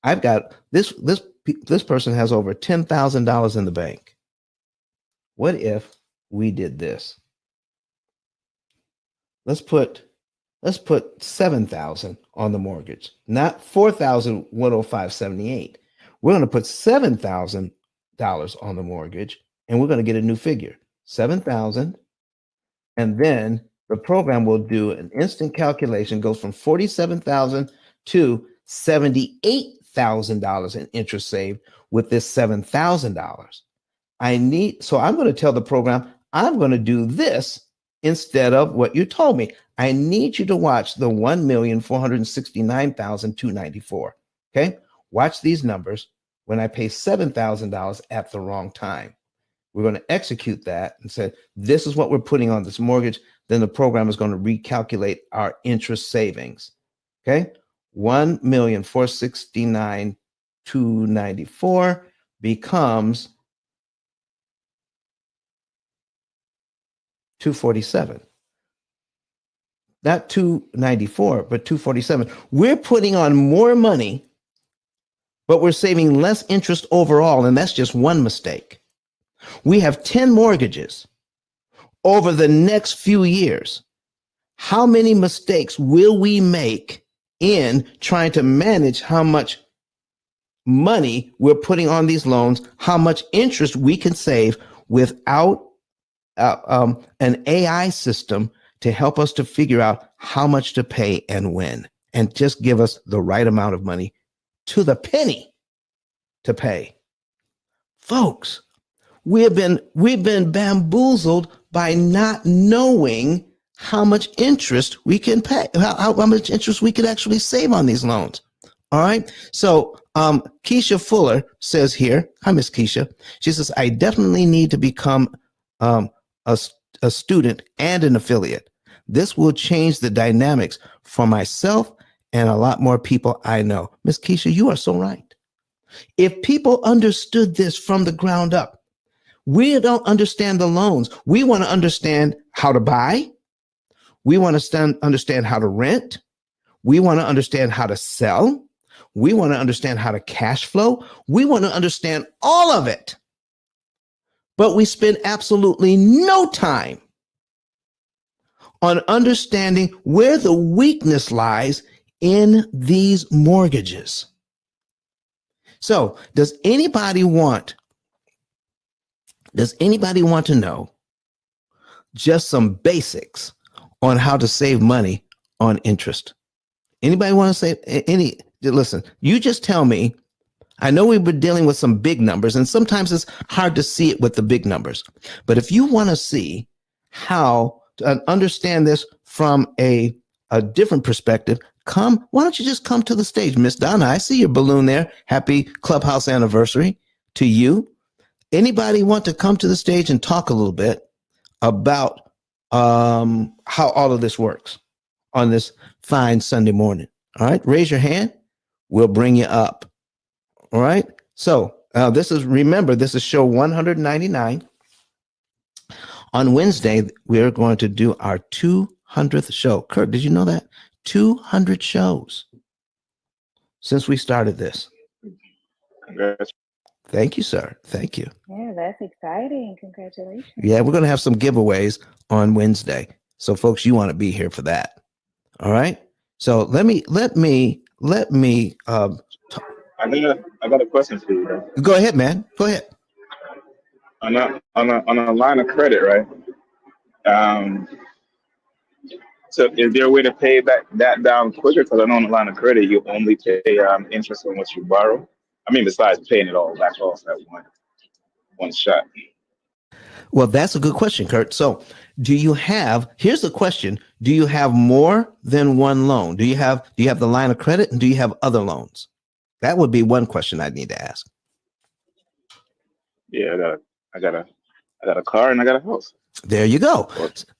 I've got this person has over $10,000 in the bank. What if we did this? Let's put 7,000 on the mortgage, not 4,105.78. We're going to put $7,000 on the mortgage, and we're going to get a new figure, 7,000, and then the program will do an instant calculation, goes from 47,000 to $78,000 in interest saved with this $7,000. So I'm going to tell the program, I'm going to do this instead of what you told me. I need you to watch the 1,469,294. Okay. Watch these numbers when I pay $7,000 at the wrong time. We're going to execute that and say, this is what we're putting on this mortgage. Then the program is going to recalculate our interest savings. Okay. 1,469,294 becomes 247. Not 294, but 247. We're putting on more money, but we're saving less interest overall. And that's just one mistake. We have 10 mortgages over the next few years. How many mistakes will we make in trying to manage how much money we're putting on these loans, how much interest we can save without an AI system to help us to figure out how much to pay and when, and just give us the right amount of money to the penny to pay. Folks, we've been bamboozled by not knowing how much interest we can pay, how much interest we could actually save on these loans. All right. So Keisha Fuller says here, hi, Miss Keisha. She says, I definitely need to become a student and an affiliate. This will change the dynamics for myself and a lot more people I know. Miss Keisha, you are so right. If people understood this from the ground up, we don't understand the loans. We want to understand how to buy. We want to understand how to rent. We want to understand how to sell. We want to understand how to cash flow. We want to understand all of it. But we spend absolutely no time on understanding where the weakness lies in these mortgages. So, does anybody want to know just some basics on how to save money on interest? Anybody want to say listen, you just tell me. I know we've been dealing with some big numbers, and sometimes it's hard to see it with the big numbers. But if you want to see how to understand this from a different perspective, why don't you just come to the stage? Miss Donna, I see your balloon there. Happy Clubhouse anniversary to you. Anybody want to come to the stage and talk a little bit about how all of this works on this fine Sunday morning? All right, raise your hand. We'll bring you up. All right. So this is show 199. On Wednesday, we're going to do our 200th show. Kurt, did you know that? 200 shows since we started this. Congrats. Thank you, sir. Thank you. Yeah, that's exciting. Congratulations. Yeah, we're going to have some giveaways on Wednesday. So folks, you want to be here for that. All right. So let me I got a question for you, bro. go ahead, man. Go ahead. On a line of credit, right? So is there a way to pay that down quicker? Because I know on a line of credit, you only pay interest on what you borrow. I mean, besides paying it all back off at one shot. Well, that's a good question, Kurt. So here's the question. Do you have more than one loan? Do you have the line of credit, and do you have other loans? That would be one question I'd need to ask. Yeah, I got a car and I got a house. There you go.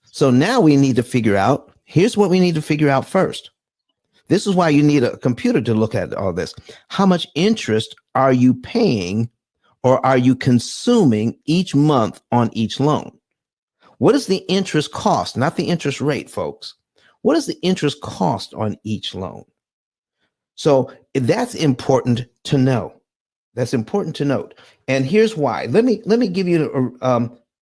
So now we need to figure out, here's what we need to figure out first. This is why you need a computer to look at all this. How much interest are you paying or are you consuming each month on each loan? What is the interest cost? Not the interest rate, folks. What is the interest cost on each loan? So that's important to know. That's important to note. And here's why. Let me give you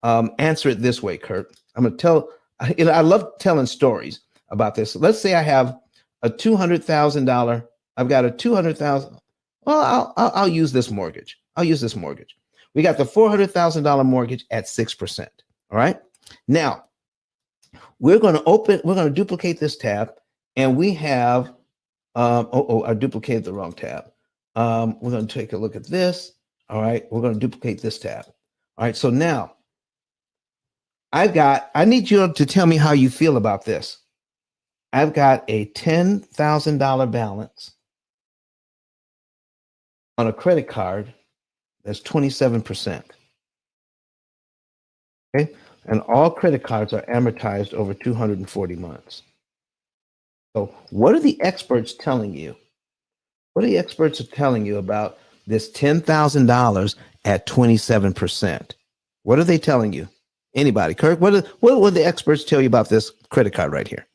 answer it this way, Kurt. I'm going to tell. I love telling stories about this. Let's say I have a $200,000. I've got a $200,000. Well, I'll use this mortgage. I'll use this mortgage. We got the $400,000 mortgage at 6%. All right. Now we're going to duplicate this tab, and we have. I duplicated the wrong tab. We're going to take a look at this. All right. We're going to duplicate this tab. All right. So now I need you to tell me how you feel about this. I've got a $10,000 balance on a credit card that's 27%. Okay. And all credit cards are amortized over 240 months. So what are the experts telling you? What are the experts telling you about this $10,000 at 27%? What are they telling you? Anybody? Kirk, what will the experts tell you about this credit card right here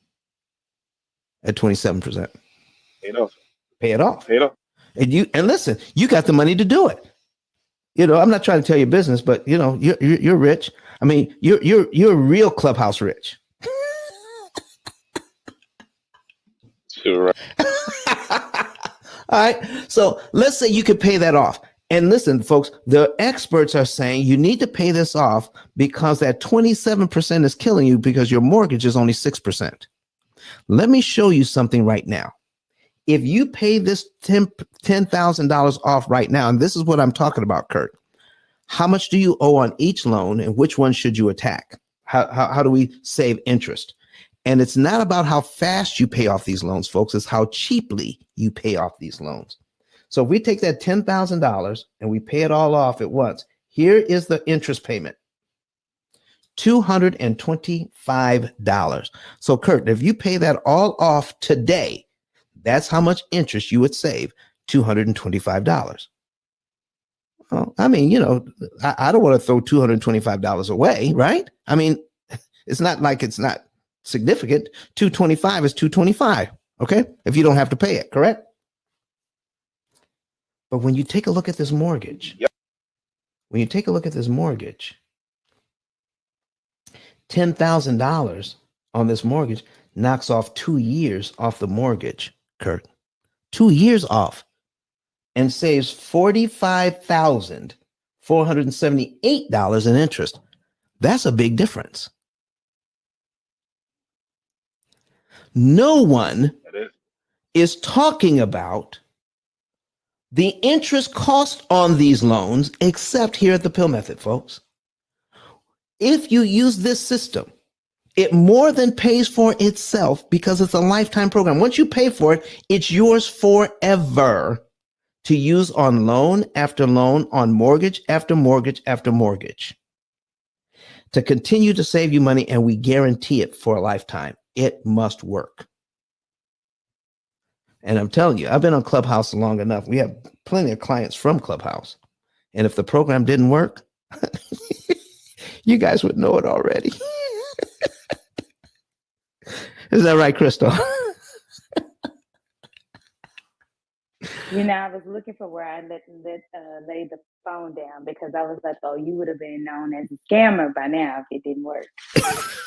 at 27%? Pay it off. Pay it off. Pay it off. And listen, you got the money to do it. You know, I'm not trying to tell you business, but you know, you're rich. I mean, you're real Clubhouse rich. Sure. All right. So let's say you could pay that off. And listen, folks, the experts are saying you need to pay this off because that 27% is killing you because your mortgage is only 6%. Let me show you something right now. If you pay this $10,000 off right now, and this is what I'm talking about, Kurt, how much do you owe on each loan and which one should you attack? How do we save interest? And it's not about how fast you pay off these loans, folks. It's how cheaply you pay off these loans. So if we take that $10,000 and we pay it all off at once, here is the interest payment, $225. So Kurt, if you pay that all off today, that's how much interest you would save, $225. Well, I mean, you know, I don't want to throw $225 away, right? I mean, it's not like it's not significant. 225 is 225. Okay. If you don't have to pay it, correct? But when you take a look at this mortgage, when you take a look at this mortgage, $10,000 on this mortgage knocks off 2 years off the mortgage, Kurt. 2 years off, and saves $45,478 in interest. That's a big difference. No one is talking about the interest cost on these loans except here at the P.I.L.L Method, folks. If you use this system, it more than pays for itself because it's a lifetime program. Once you pay for it, it's yours forever to use on loan after loan, on mortgage after mortgage after mortgage, to continue to save you money, and we guarantee it for a lifetime. It must work. And I'm telling you, I've been on Clubhouse long enough. We have plenty of clients from Clubhouse. And if the program didn't work, you guys would know it already. Is that right, Crystal? You know, I was looking for where I laid the phone down because I was like, oh, you would have been known as a scammer by now if it didn't work.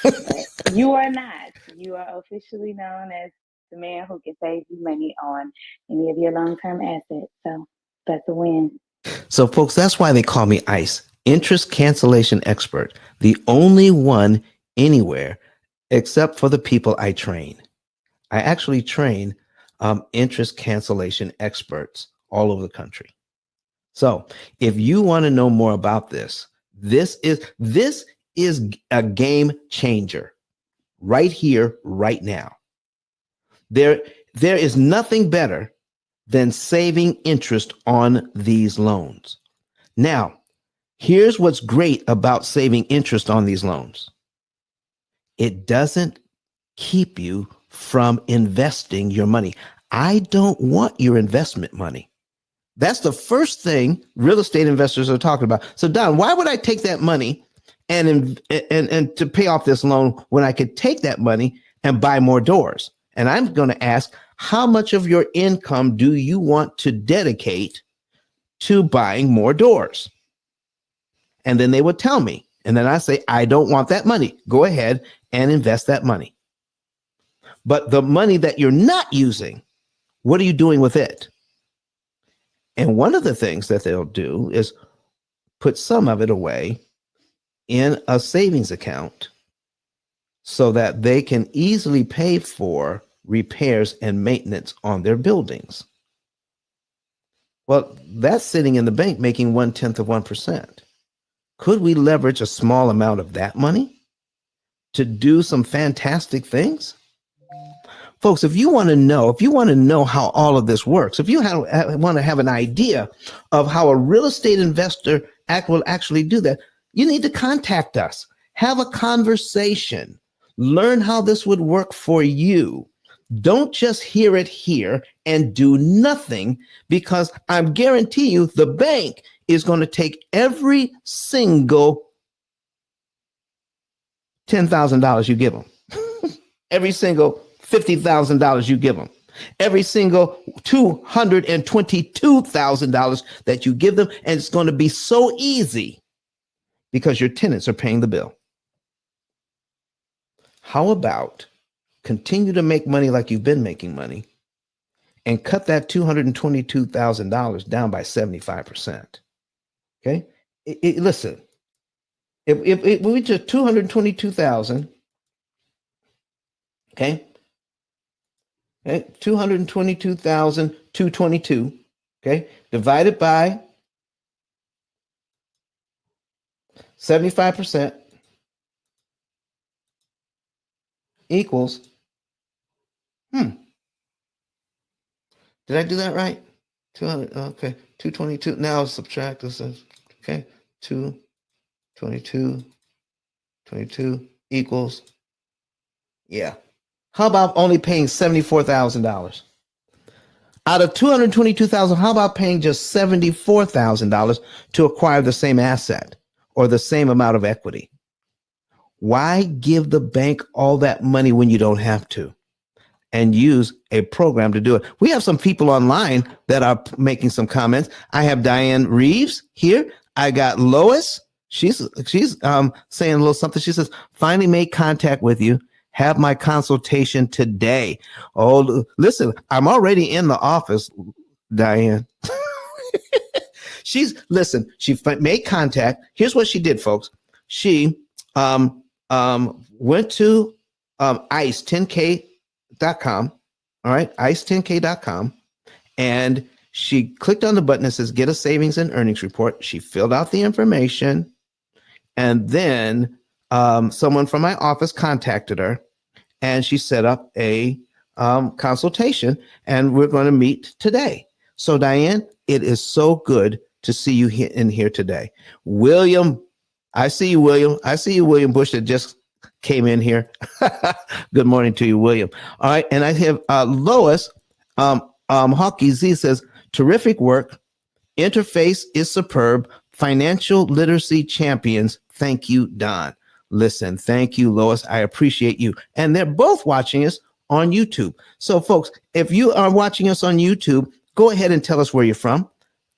But you are not. You are officially known as the man who can save you money on any of your long-term assets. So that's a win. So, folks, that's why they call me ICE, Interest Cancellation Expert, the only one anywhere except for the people I train. I actually train interest cancellation experts all over the country. So if you want to know more about this, this is a game changer right here, right now. There is nothing better than saving interest on these loans. Now, here's what's great about saving interest on these loans. It doesn't keep you from investing your money. I don't want your investment money. That's the first thing real estate investors are talking about. So Don, why would I take that money and to pay off this loan when I could take that money and buy more doors? And I'm going to ask, how much of your income do you want to dedicate to buying more doors? And then they would tell me. And then I say, I don't want that money. Go ahead and invest that money. But the money that you're not using, what are you doing with it? And one of the things that they'll do is put some of it away in a savings account so that they can easily pay for repairs and maintenance on their buildings. Well, that's sitting in the bank making 1/10%. Could we leverage a small amount of that money to do some fantastic things? Folks, if you want to know how all of this works, if you want to have an idea of how a real estate investor will actually do that, you need to contact us. Have a conversation. Learn how this would work for you. Don't just hear it here and do nothing, because I guarantee you the bank is going to take every single $10,000 you give them, every single $50,000 you give them, every single $222,000 that you give them. And it's going to be so easy because your tenants are paying the bill. How about continue to make money like you've been making money and cut that $222,000 down by 75%. Okay. Listen, if we just 222,000, okay. 222,222, okay, divided by 75% equals, did I do that right? 200, okay, 222, now subtract this, okay, 222, 22 equals, yeah. How about only paying $74,000? Out of $222,000, how about paying just $74,000 to acquire the same asset or the same amount of equity? Why give the bank all that money when you don't have to, and use a program to do it? We have some people online that are making some comments. I have Diane Reeves here. I got Lois. She's saying a little something. She says, finally made contact with you. Have my consultation today. Oh, listen, I'm already in the office, Diane. She made contact. Here's what she did, folks. She went to ice10k.com. All right, ice10k.com. And she clicked on the button that says get a savings and earnings report. She filled out the information. And then someone from my office contacted her, and she set up a consultation, and we're going to meet today. So Diane, it is so good to see you in here today. William, I see you, William. I see you, William Bush, that just came in here. Good morning to you, William. All right, and I have Lois Hockey Z says, terrific work. Interface is superb. Financial literacy champions. Thank you, Don. Listen, thank you, Lois. I appreciate you. And they're both watching us on YouTube. So, folks, if you are watching us on YouTube, go ahead and tell us where you're from.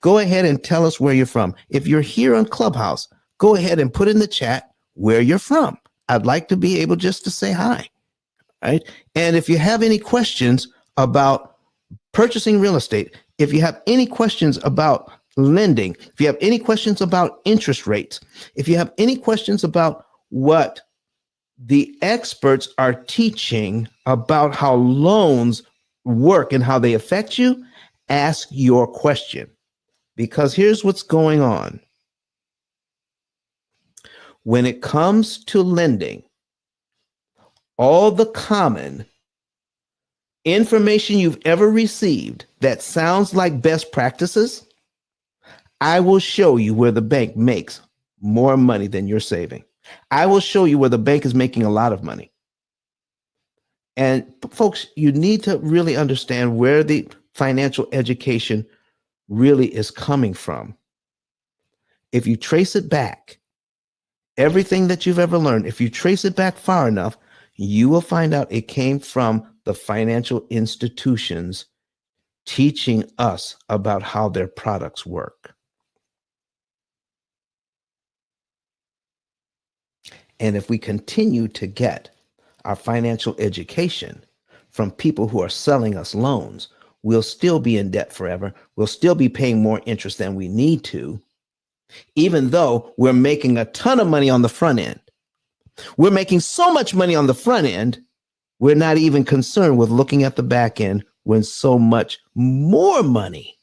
Go ahead and tell us where you're from. If you're here on Clubhouse, go ahead and put in the chat where you're from. I'd like to be able just to say hi. Right? And if you have any questions about purchasing real estate, if you have any questions about lending, if you have any questions about interest rates, if you have any questions about what the experts are teaching about how loans work and how they affect you, ask your question. Because here's what's going on. When it comes to lending, all the common information you've ever received that sounds like best practices, I will show you where the bank makes more money than you're saving. I will show you where the bank is making a lot of money. And folks, you need to really understand where the financial education really is coming from. If you trace it back, everything that you've ever learned, if you trace it back far enough, you will find out it came from the financial institutions teaching us about how their products work. And if we continue to get our financial education from people who are selling us loans, we'll still be in debt forever. We'll still be paying more interest than we need to, even though we're making a ton of money on the front end. We're making so much money on the front end, we're not even concerned with looking at the back end when so much more money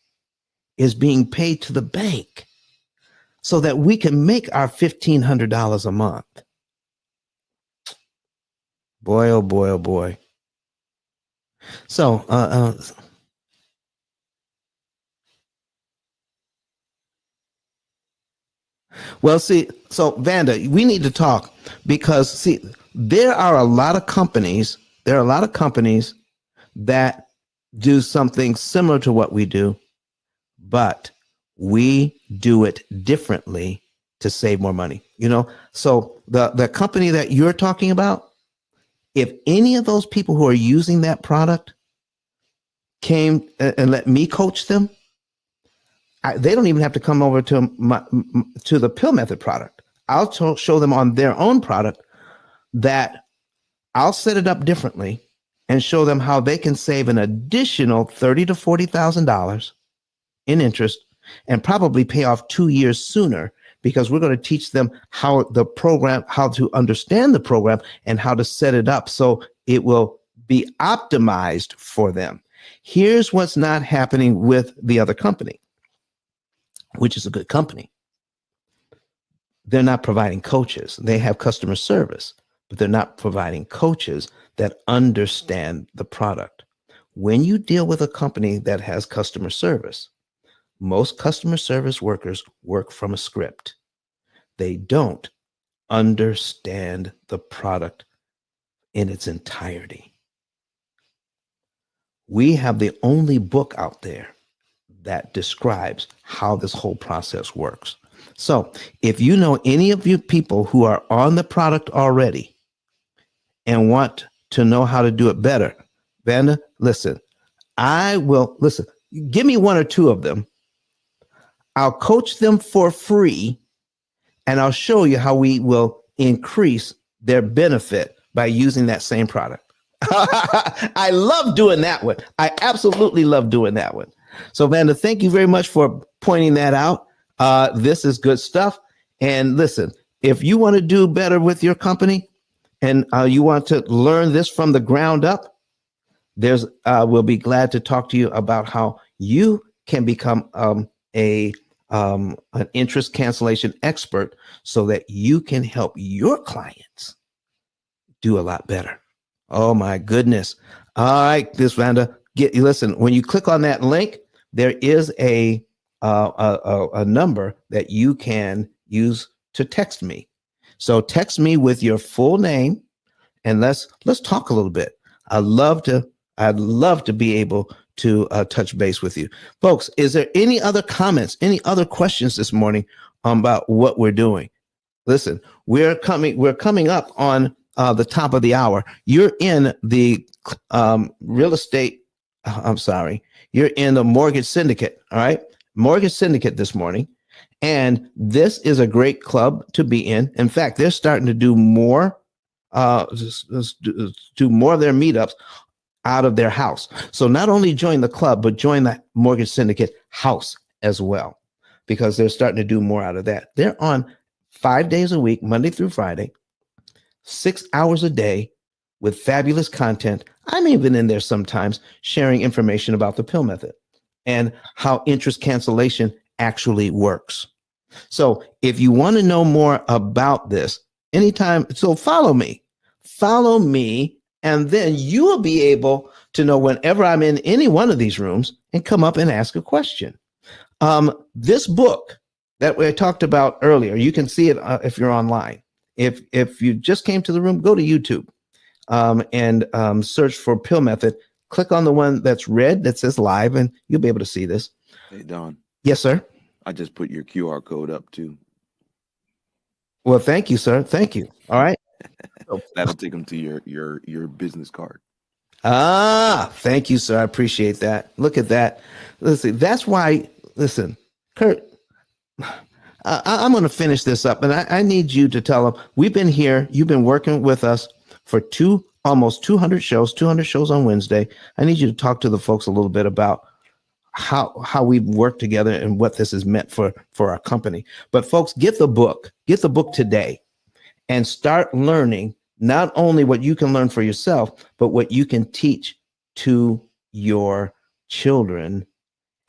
is being paid to the bank so that we can make our $1,500 a month. Boy, oh boy, oh boy. So, well, see, so Vanda, we need to talk because, see, there are a lot of companies that do something similar to what we do, but we do it differently to save more money. You know, so the company that you're talking about, if any of those people who are using that product came and let me coach them, they don't even have to come over to the P.I.L.L method product. I'll show them on their own product that I'll set it up differently and show them how they can save an additional $30,000 to $40,000 in interest and probably pay off 2 years sooner, because we're going to teach them how to understand the program and how to set it up so it will be optimized for them. Here's what's not happening with the other company, which is a good company. They're not providing coaches. They have customer service, but they're not providing coaches that understand the product. When you deal with a company that has customer service, most customer service workers work from a script. They don't understand the product in its entirety. We have the only book out there that describes how this whole process works. So if you know any of you people who are on the product already and want to know how to do it better, Vanda, listen, give me one or two of them. I'll coach them for free, and I'll show you how we will increase their benefit by using that same product. I love doing that one. I absolutely love doing that one. So, Vanda, thank you very much for pointing that out. This is good stuff. And listen, if you want to do better with your company and you want to learn this from the ground up, we'll be glad to talk to you about how you can become an interest cancellation expert so that you can help your clients do a lot better. Oh my goodness. All right, this Vanda, listen, when you click on that link, there is a number that you can use to text me. So text me with your full name and let's talk a little bit. I'd love to be able to touch base with you. Folks, is there any other comments, any other questions this morning about what we're doing? Listen, we're coming up on the top of the hour. You're in the you're in the mortgage syndicate, all right? Mortgage syndicate this morning. And this is a great club to be in. In fact, they're starting to do more of their meetups out of their house. So not only join the club, but join the mortgage syndicate house as well, because they're starting to do more out of that. They're on 5 days a week, Monday through Friday, 6 hours a day with fabulous content. I'm even in there sometimes sharing information about the P.I.L.L method and how interest cancellation actually works. So if you want to know more about this anytime, so follow me, and then you will be able to know whenever I'm in any one of these rooms and come up and ask a question. This book that we talked about earlier, you can see it if you're online. If you just came to the room, go to YouTube. and search for Pill Method. Click on the one that's red that says live, and you'll be able to see this. Hey, Don. Yes, sir. I just put your QR code up too. Well, thank you, sir. Thank you. All right. That'll take them to your business card. Thank you, sir. I appreciate that. Look at that. Listen, that's why. Listen, Kurt, I'm going to finish this up, and I need you to tell them we've been here. You've been working with us for almost 200 shows on Wednesday. I need you to talk to the folks a little bit about how we work together and what this has meant for our company. But folks, get the book today and start learning not only what you can learn for yourself, but what you can teach to your children.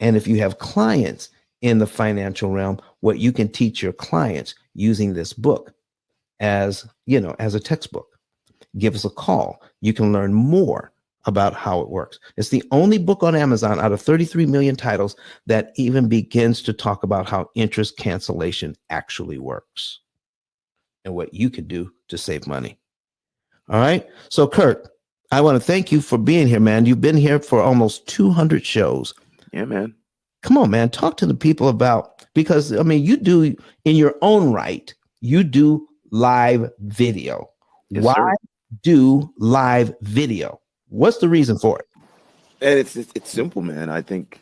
And if you have clients in the financial realm, what you can teach your clients using this book as a textbook. Give us a call. You can learn more about how it works. It's the only book on Amazon out of 33 million titles that even begins to talk about how interest cancellation actually works and what you can do to save money. All right. So, Kurt, I want to thank you for being here, man. You've been here for almost 200 shows. Yeah, man. Come on, man. Talk to the people because you do in your own right, you do live video. Yes, Why sir. do live video? What's the reason for it? And it's simple, man. I think,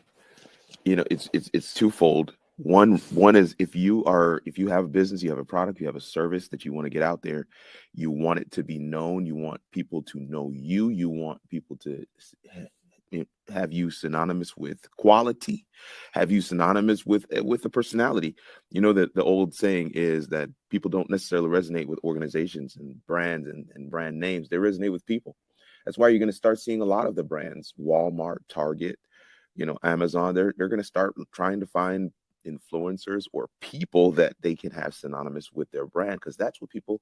it's twofold. One is if you have a business, you have a product, you have a service that you want to get out there, you want it to be known, you want people to know you, you want people to have you synonymous with quality, have you synonymous with the personality. The old saying is that people don't necessarily resonate with organizations and brands and brand names. They resonate with people. That's why you're going to start seeing a lot of the brands, Walmart, Target, Amazon. They're going to start trying to find influencers or people that they can have synonymous with their brand, because that's what people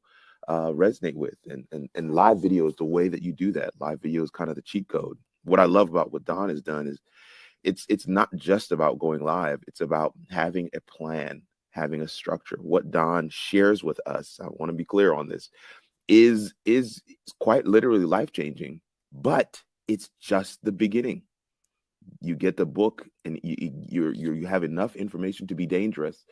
resonate with. And live video is the way that you do that. Live video is kind of the cheat code. What I love about what Don has done is it's not just about going live. It's about having a plan, having a structure. What Don shares with us, I want to be clear on this, is quite literally life-changing, but it's just the beginning. You get the book and you have enough information to be dangerous.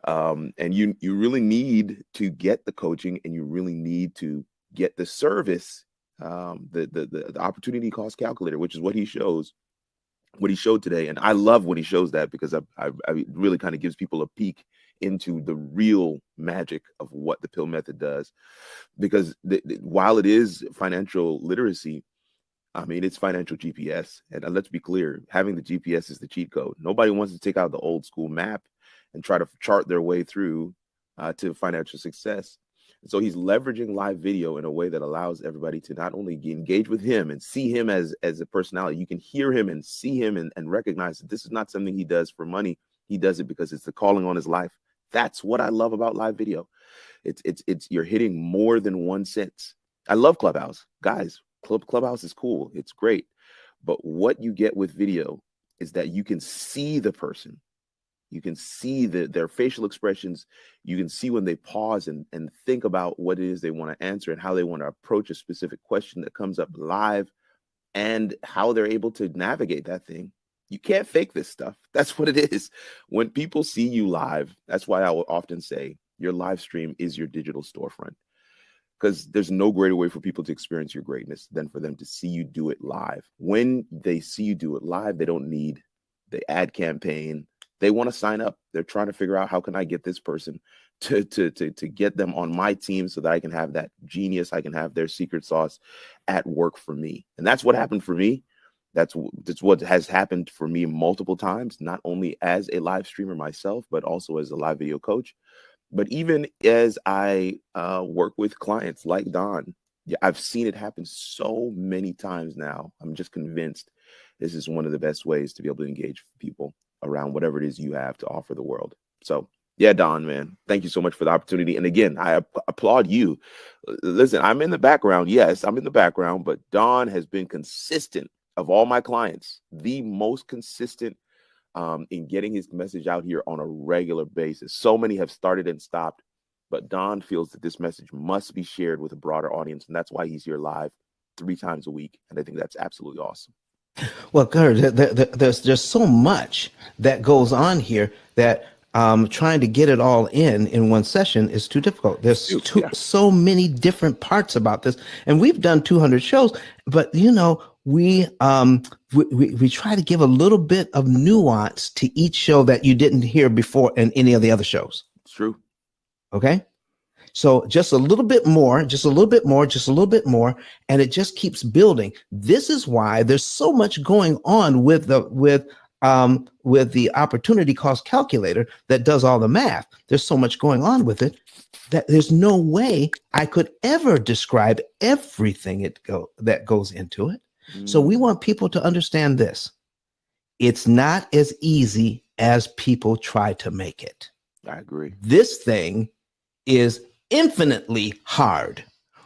And you really need to get the coaching, and you really need to get the service, the opportunity cost calculator, which is what he showed today. And I love when he shows that, because I really kind of gives people a peek into the real magic of what the P.I.L.L method does. Because while it is financial literacy, it's financial GPS. And let's be clear, having the GPS is the cheat code. Nobody wants to take out the old school map and try to chart their way through to financial success. And so he's leveraging live video in a way that allows everybody to not only engage with him and see him as a personality, you can hear him and see him and recognize that this is not something he does for money. He does it because it's the calling on his life. That's what I love about live video. It's you're hitting more than one sense. I love Clubhouse. Guys, Clubhouse is cool. It's great. But what you get with video is that you can see the person. You can see their facial expressions. You can see when they pause and think about what it is they want to answer and how they want to approach a specific question that comes up live, and how they're able to navigate that thing. You can't fake this stuff. That's what it is. When people see you live, that's why I will often say your live stream is your digital storefront, because there's no greater way for people to experience your greatness than for them to see you do it live. When they see you do it live, they don't need the ad campaign. They want to sign up. They're trying to figure out, how can I get this person to get them on my team so that I can have that genius, I can have their secret sauce at work for me. And that's what happened for me. That's what has happened for me multiple times, not only as a live streamer myself, but also as a live video coach. But even as I work with clients like Don, I've seen it happen so many times now. I'm just convinced this is one of the best ways to be able to engage people around whatever it is you have to offer the world. So yeah, Don, man, thank you so much for the opportunity. And again, I applaud you. Listen, I'm in the background. Yes, I'm in the background, but Don has been consistent of all my clients, the most consistent in getting his message out here on a regular basis. So many have started and stopped, But Don feels that this message must be shared with a broader audience, and that's why he's here live 3 times a week. And I think that's absolutely awesome. Well, Kurt, there's so much that goes on here that trying to get it all in one session is too difficult. There's so many different parts about this, and we've done 200 shows, but we try to give a little bit of nuance to each show that you didn't hear before in any of the other shows. It's true. Okay. So just a little bit more, just a little bit more, just a little bit more, and it just keeps building. This is why there's so much going on with the opportunity cost calculator that does all the math. There's so much going on with it that there's no way I could ever describe everything that goes into it. So we want people to understand this. It's not as easy as people try to make it. I agree. This thing is infinitely hard.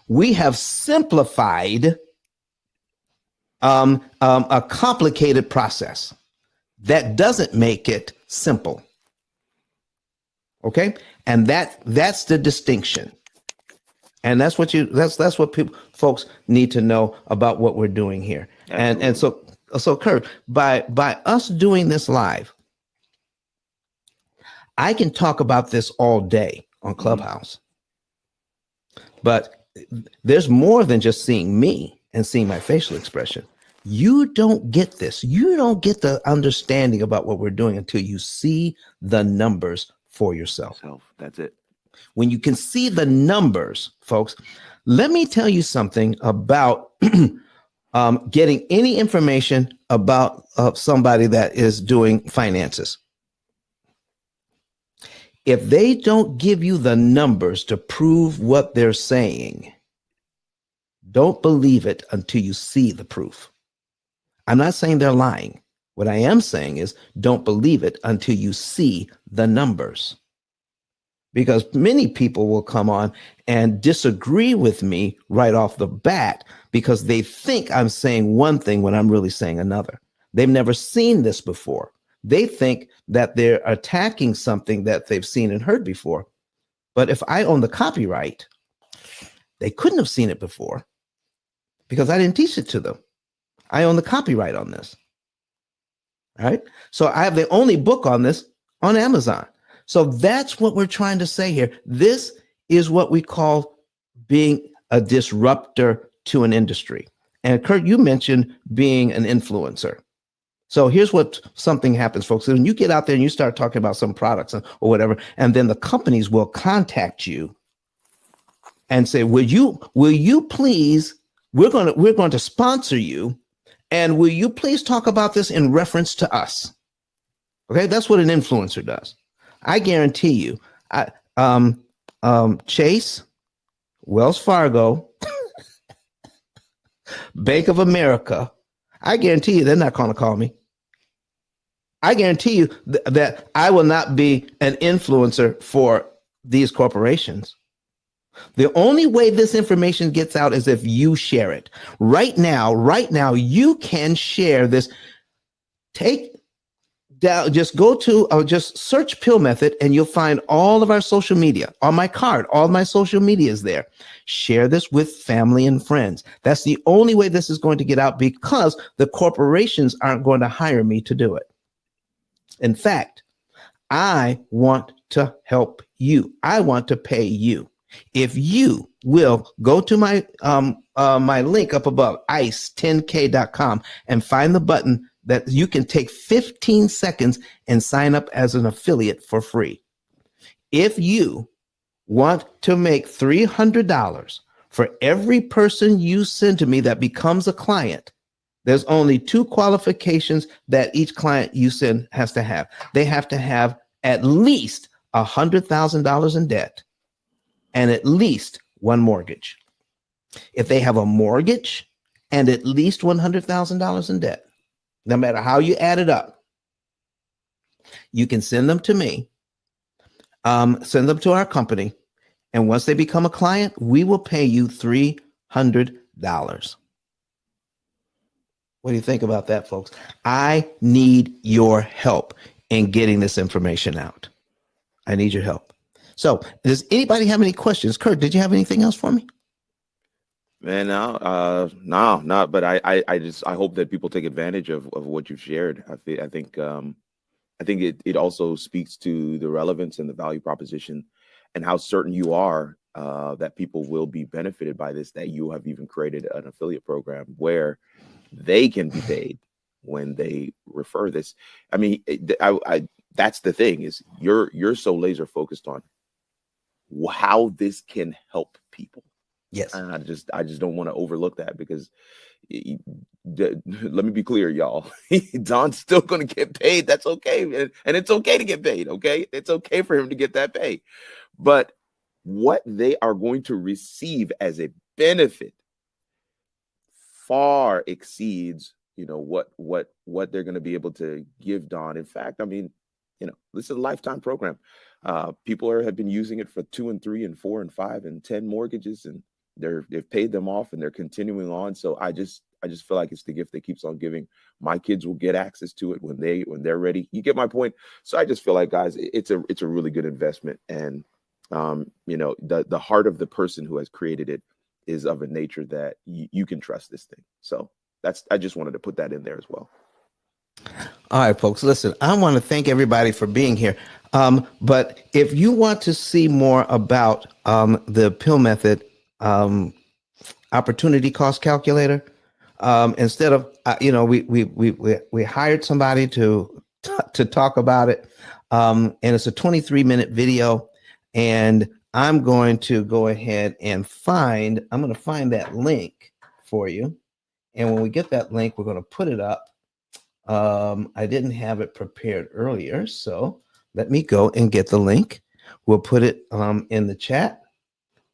We have simplified a complicated process. That doesn't make it simple. Okay? And that's the distinction. And that's what folks need to know about what we're doing here. Absolutely. And so Kurt, by us doing this live, I can talk about this all day on Clubhouse. But there's more than just seeing me and seeing my facial expression. You don't get this. You don't get the understanding about what we're doing until you see the numbers for yourself. That's it. When you can see the numbers, folks, let me tell you something about getting any information about somebody that is doing finances. If they don't give you the numbers to prove what they're saying, don't believe it until you see the proof. I'm not saying they're lying. What I am saying is don't believe it until you see the numbers. Because many people will come on and disagree with me right off the bat because they think I'm saying one thing when I'm really saying another. They've never seen this before. They think that they're attacking something that they've seen and heard before. But if I own the copyright, they couldn't have seen it before because I didn't teach it to them. I own the copyright on this. All right. So I have the only book on this on Amazon. So that's what we're trying to say here. This is what we call being a disruptor to an industry. And Kurt, you mentioned being an influencer. So here's what something happens, folks. When you get out there and you start talking about some products or whatever, and then the companies will contact you and say, will you please, we're going to sponsor you. And will you please talk about this in reference to us? Okay, that's what an influencer does. I guarantee you, Chase, Wells Fargo, Bank of America, I guarantee you they're not going to call me. I guarantee you that I will not be an influencer for these corporations. The only way this information gets out is if you share it. Right now, you can share this. Take down, just go to, just search P.I.L.L Method and you'll find all of our social media. On my card, all my social media is there. Share this with family and friends. That's the only way this is going to get out because the corporations aren't going to hire me to do it. In fact, I want to help you. I want to pay you. If you will go to my my link up above, ice10k.com, and find the button that you can take 15 seconds and sign up as an affiliate for free. If you want to make $300 for every person you send to me that becomes a client, there's only 2 qualifications that each client you send has to have. They have to have at least $100,000 in debt and at least 1 mortgage. If they have a mortgage and at least $100,000 in debt, no matter how you add it up, you can send them to me, send them to our company, and once they become a client, we will pay you $300. What do you think about that, folks? I need your help in getting this information out. I need your help. So does anybody have any questions? Kurt, did you have anything else for me? Man, no, not. But I hope that people take advantage of what you've shared. I think it also speaks to the relevance and the value proposition, and how certain you are that people will be benefited by this. That you have even created an affiliate program where they can be paid when they refer this. I mean, that's the thing, is you're so laser focused on how this can help people. Yes. And I just don't want to overlook that, because let me be clear, y'all. Don's still going to get paid. That's okay. And it's okay to get paid. Okay. It's okay for him to get that pay. But what they are going to receive as a benefit far exceeds, what they're going to be able to give Don. In fact, I mean, this is a lifetime program. People have been using it for 2 and 3 and 4 and 5 and 10 mortgages, and they've paid them off, and they're continuing on. So I just feel like it's the gift that keeps on giving. My kids will get access to it when they're ready. You get my point. So I just feel like, guys, it's a really good investment. And the heart of the person who has created it is of a nature that you can trust this thing. So I just wanted to put that in there as well. All right, folks, listen, I want to thank everybody for being here. But if you want to see more about the P.I.L.L method opportunity cost calculator, instead of, we hired somebody to talk about it. And it's a 23-minute video. And I'm going to go ahead and find that link for you. And when we get that link, we're going to put it up. I didn't have it prepared earlier, so let me go and get the link. We'll put it in the chat,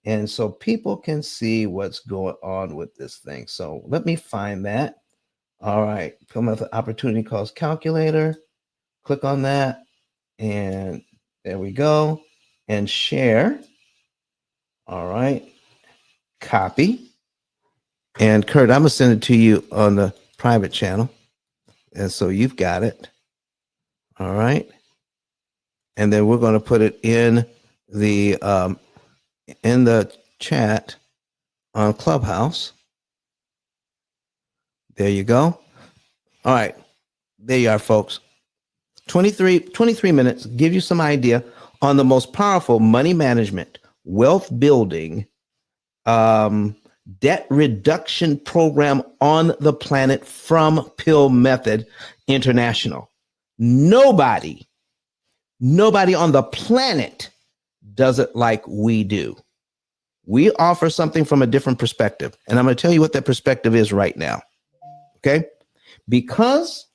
and so people can see what's going on with this thing. So let me find that. All right, P.I.L.L method opportunity cost calculator. Click on that, and there we go. And share. All right, copy. And Kurt, I'm gonna send it to you on the private channel. And so you've got it. All right. And then we're going to put it in the chat on Clubhouse. There you go. All right. There you are, folks. 23 minutes, give you some idea on the most powerful money management, wealth building, debt reduction program on the planet from P.I.L.L Method International. Nobody on the planet does it like we do. We offer something from a different perspective. And I'm going to tell you what that perspective is right now. Okay? Because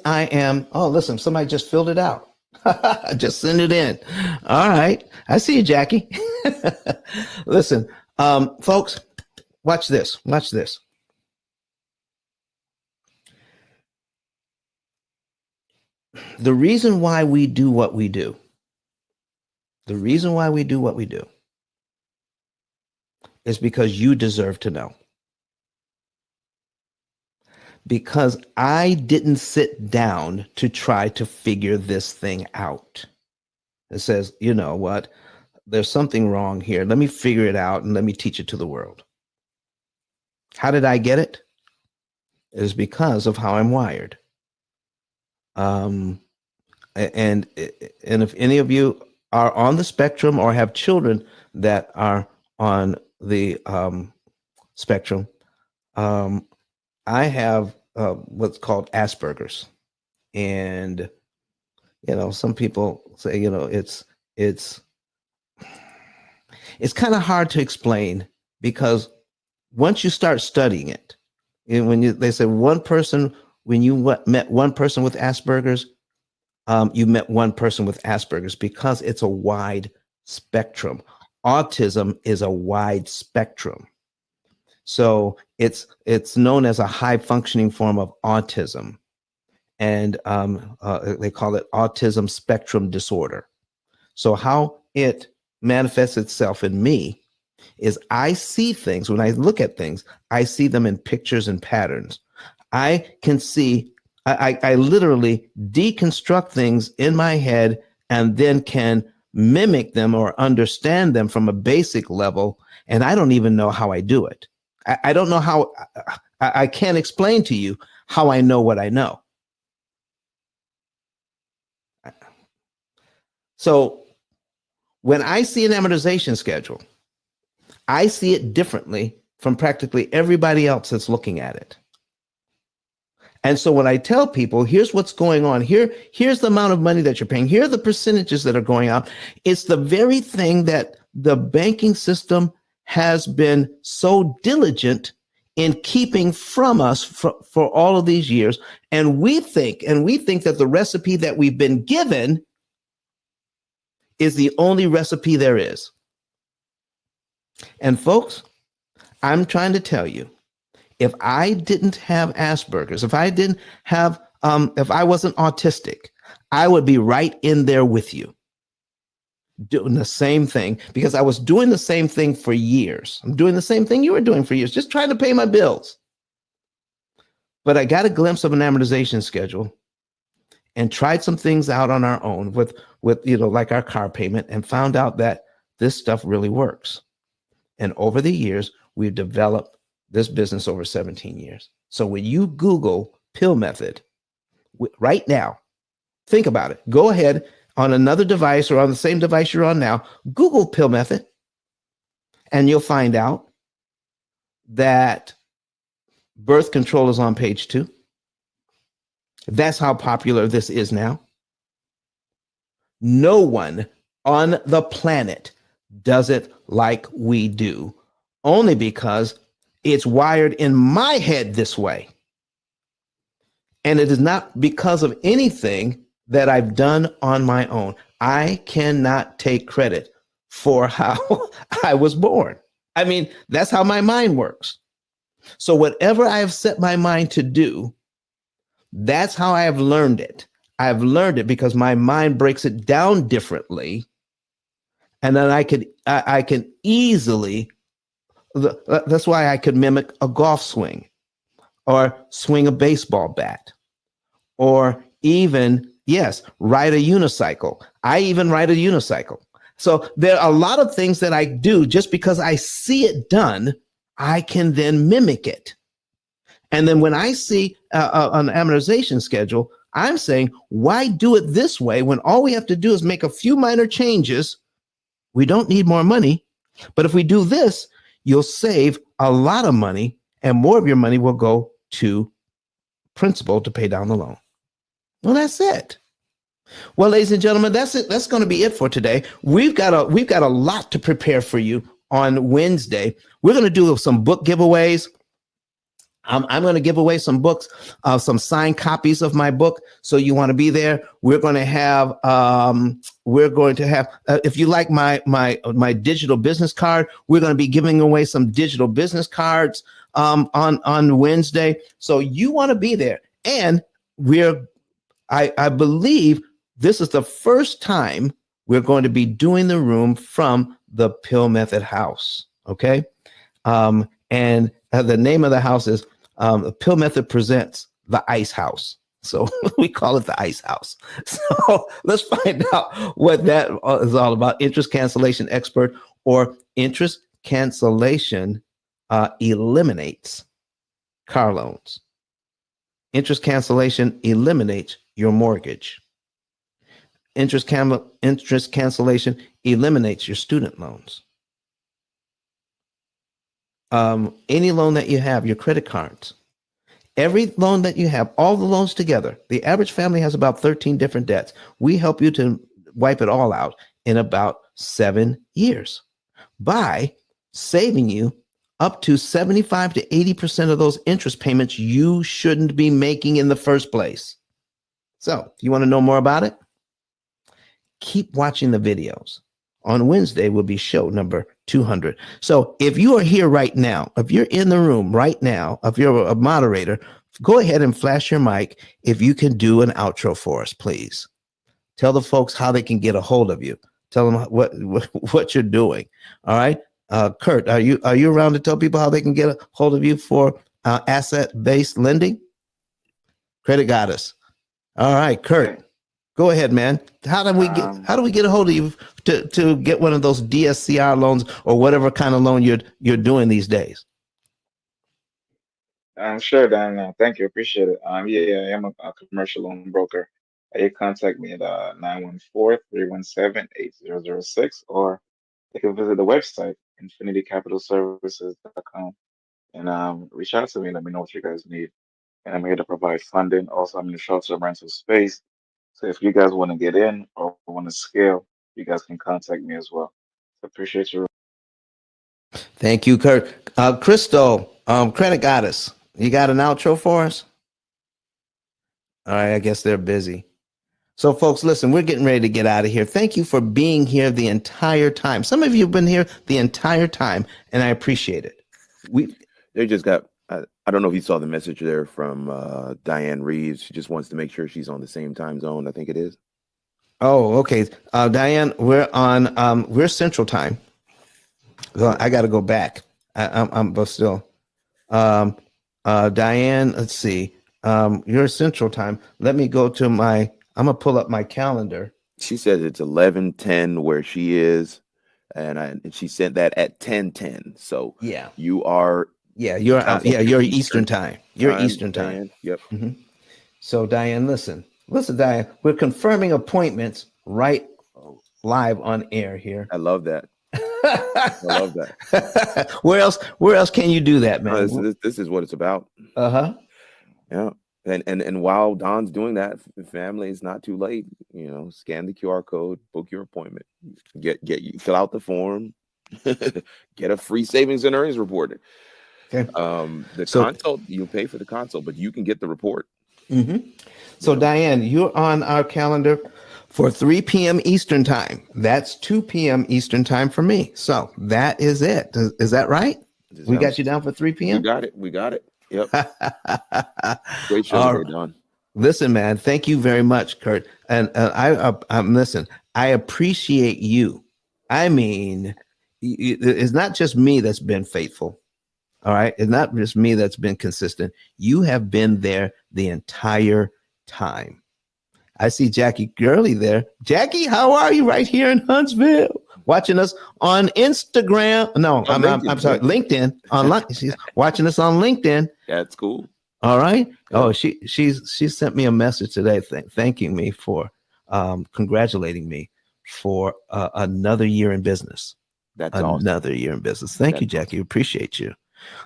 I am, listen, somebody just filled it out. Just send it in. All right. I see you, Jackie. Listen, folks, watch this. Watch this. The reason why we do what we do, is because you deserve to know. Because I didn't sit down to try to figure this thing out. It says, you know what? There's something wrong here. Let me figure it out and let me teach it to the world. How did I get it? It is because of how I'm wired. And if any of you are on the spectrum or have children that are on the spectrum, I have what's called Asperger's, and some people say it's kind of hard to explain, because once you start studying it, and they say when you met one person with Asperger's, you met one person with Asperger's, because it's a wide spectrum. Autism is a wide spectrum. So it's known as a high functioning form of autism. And they call it autism spectrum disorder. So how it manifests itself in me is I see things. When I look at things, I see them in pictures and patterns. I can see, I literally deconstruct things in my head and then can mimic them or understand them from a basic level. And I don't even know how I do it. I don't know how. I can't explain to you how I know what I know. So when I see an amortization schedule, I see it differently from practically everybody else that's looking at it. And so when I tell people, here's what's going on, here's the amount of money that you're paying, here are the percentages that are going out, it's the very thing that the banking system has been so diligent in keeping from us for all of these years. And we think that the recipe that we've been given is the only recipe there is. And folks, I'm trying to tell you, if I didn't have Asperger's, if I didn't have, if I wasn't autistic, I would be right in there with you doing the same thing, because I was doing the same thing for years. I'm doing the same thing you were doing for years, just trying to pay my bills. But I got a glimpse of an amortization schedule and tried some things out on our own with like our car payment, and found out that this stuff really works. And over the years, we've developed this business over 17 years. So when you Google P.I.L.L method right now, think about it. Go ahead on another device or on the same device you're on now, Google P.I.L.L method, and you'll find out that birth control is on page 2. That's how popular this is now. No one on the planet does it like we do, only because it's wired in my head this way. And it is not because of anything that I've done on my own. I cannot take credit for how I was born. I mean, that's how my mind works. So whatever I have set my mind to do, that's how I have learned it. I've learned it because my mind breaks it down differently. And then I can easily, that's why I could mimic a golf swing, or swing a baseball bat, or even, yes, ride a unicycle. I even ride a unicycle. So there are a lot of things that I do just because I see it done, I can then mimic it. And then when I see an amortization schedule, I'm saying, why do it this way when all we have to do is make a few minor changes? We don't need more money, but if we do this, you'll save a lot of money, and more of your money will go to principal to pay down the loan. Well, that's it. Well, ladies and gentlemen, that's it. That's going to be it for today. We've got a lot to prepare for you on Wednesday. We're going to do some book giveaways. I'm going to give away some books, some signed copies of my book. So you want to be there. We're going to have, if you like my digital business card, we're going to be giving away some digital business cards on Wednesday. So you want to be there. And I believe this is the first time we're going to be doing the room from the P.I.L.L Method House. Okay. And the name of the house is the P.I.L.L Method Presents the Ice House. So we call it the Ice House. So let's find out what that is all about. Interest Cancellation Expert, or Interest Cancellation eliminates car loans. Interest cancellation eliminates your mortgage. Interest cancellation eliminates your student loans. Any loan that you have, your credit cards, every loan that you have, all the loans together, the average family has about 13 different debts. We help you to wipe it all out in about 7 years by saving you up to 75 to 80% of those interest payments you shouldn't be making in the first place. So if you want to know more about it, keep watching the videos. On Wednesday will be show number 200. So if you are here right now, if you're in the room right now, if you're a moderator, go ahead and flash your mic if you can do an outro for us, please. Tell the folks how they can get a hold of you. Tell them what you're doing. All right. Kurt, are you around to tell people how they can get a hold of you for asset-based lending? Credit Goddess. All right, Kurt. Go ahead, man. How do we get a hold of you to get one of those DSCR loans or whatever kind of loan you're doing these days? Sure, Dan. Thank you. Appreciate it. Yeah, I am a commercial loan broker. You contact me at 914-317-8006, or you can visit the website, infinitycapitalservices.com, and reach out to me. Let me know what you guys need. And I'm here to provide funding. Also, I'm in the short-term rental space. So if you guys want to get in or want to scale, you guys can contact me as well. So appreciate you. Thank you, Kurt. Crystal, Credit Goddess, you got an outro for us? All right, I guess they're busy. So, folks, listen, we're getting ready to get out of here. Thank you for being here the entire time. Some of you have been here the entire time, and I appreciate it. They just got, I don't know if you saw the message there from Diane Reeves. She just wants to make sure she's on the same time zone, I think it is. Oh, okay. Diane, we're Central Time. So I got to go back. I'm but still. Diane, let's see. You're Central Time. Let me go to I'm gonna pull up my calendar. She says it's 11:10 where she is, and she sent that at 10:10. So yeah, you are you're Eastern Time. You're Eastern Time. Diane. Yep. Mm-hmm. So Diane, listen, Diane. We're confirming appointments right live on air here. I love that. I love that. Where else can you do that, man? This is what it's about. Uh-huh. Yeah. And while Don's doing that, family, it's not too late. Scan the QR code, book your appointment, fill out the form, get a free savings and earnings report. Okay. Consult, you'll pay for the consult, but you can get the report. Mm-hmm. So Diane, you're on our calendar for 3 p.m. Eastern Time. That's 2 p.m. Eastern Time for me. So that is it. Is that right? We got you down for 3 p.m. We got it. Yep. Great show today, Don. Listen, man, thank you very much, Kurt. And listen, I appreciate you. I mean, it's not just me that's been faithful. All right. It's not just me that's been consistent. You have been there the entire time. I see Jackie Gurley there. Jackie, how are you right here in Huntsville? Watching us on Instagram. No, I'm sorry, LinkedIn. Online. She's watching us on LinkedIn. That's cool. All right. Yeah. Oh, she sent me a message today thanking me for congratulating me for another year in business. That's another year in business. Thank you, Jackie. Awesome. Appreciate you.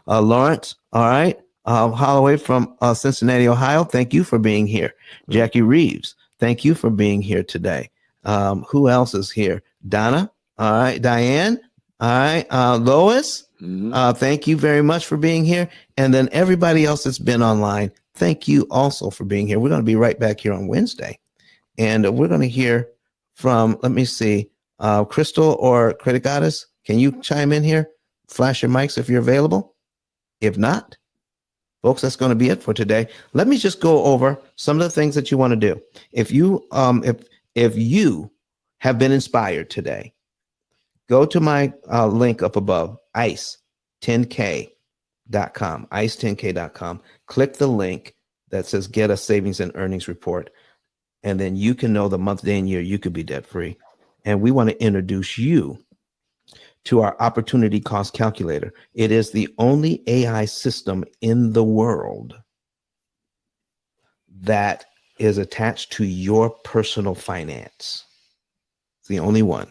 Lawrence, all right. Holloway from Cincinnati, Ohio. Thank you for being here. Jackie Reeves, thank you for being here today. Who else is here? Donna. All right. Diane. All right. Lois. Mm-hmm. Thank you very much for being here. And then everybody else that's been online, thank you also for being here. We're going to be right back here on Wednesday. And we're going to hear from, let me see, Crystal or Credit Goddess. Can you chime in here? Flash your mics if you're available. If not, folks, that's going to be it for today. Let me just go over some of the things that you want to do. If you have been inspired today, go to my link up above, ice10k.com, ice10k.com. Click the link that says get a savings and earnings report, and then you can know the month, day, and year you could be debt free. And we want to introduce you to our opportunity cost calculator. It is the only AI system in the world that is attached to your personal finance. It's the only one.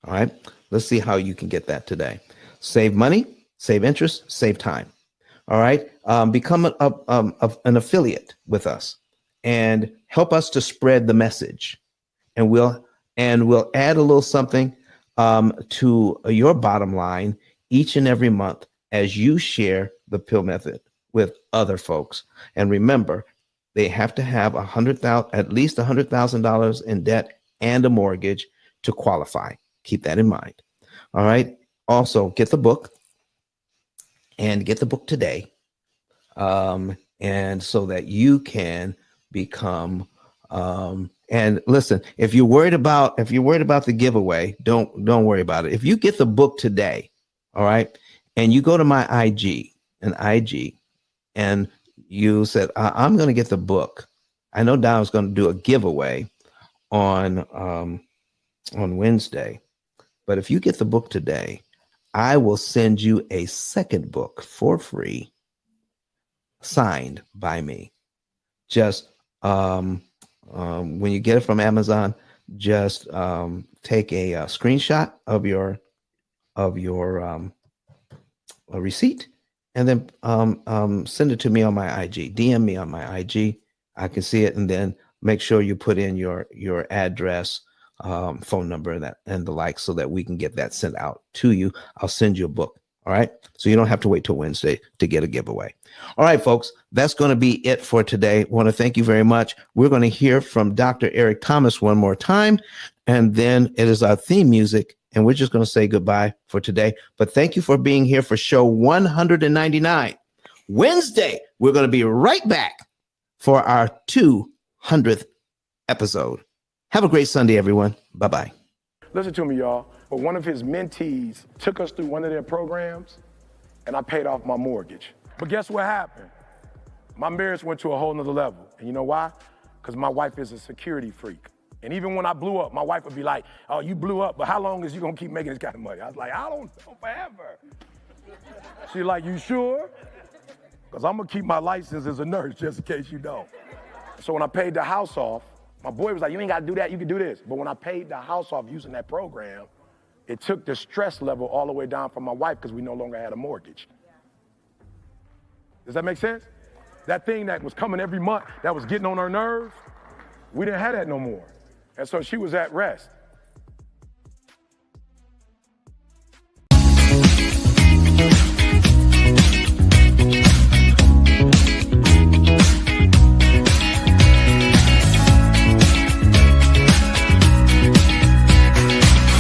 All right. Let's see how you can get that today. Save money, save interest, save time. All right. Become an affiliate with us and help us to spread the message. And we'll add a little something to your bottom line each and every month as you share the P.I.L.L method with other folks. And remember, they have to have at least $100,000 in debt and a mortgage to qualify. Keep that in mind. All right. Also, get the book and get the book today. And so that you can become and listen, if you're worried about the giveaway, don't worry about it. If you get the book today, all right, and you go to my IG and you said, I'm going to get the book. I know Don's going to do a giveaway. on Wednesday. But if you get the book today, I will send you a second book for free, signed by me. Just when you get it from Amazon, just take a screenshot of your receipt, and then send it to me on my IG. DM me on my IG. I can see it, and then make sure you put in your address, phone number, and the like, so that we can get that sent out to you. I'll send you a book. All right. So you don't have to wait till Wednesday to get a giveaway. All right, folks, that's going to be it for today. I want to thank you very much. We're going to hear from Dr. Eric Thomas one more time, and then it is our theme music, and we're just going to say goodbye for today. But thank you for being here for show 199. Wednesday, we're going to be right back for our 200th episode. Have a great Sunday, everyone. Bye-bye. Listen to me, y'all. But one of his mentees took us through one of their programs, and I paid off my mortgage. But guess what happened? My marriage went to a whole nother level. And you know why? Because my wife is a security freak. And even when I blew up, my wife would be like, oh, you blew up, but how long is you gonna keep making this kind of money? I was like, I don't know, forever. She's like, you sure? Because I'm gonna keep my license as a nurse, just in case you don't. So when I paid the house off, my boy was like, you ain't gotta do that, you can do this. But when I paid the house off using that program, it took the stress level all the way down for my wife because we no longer had a mortgage. Does that make sense? That thing that was coming every month, that was getting on her nerves, we didn't have that no more. And so she was at rest.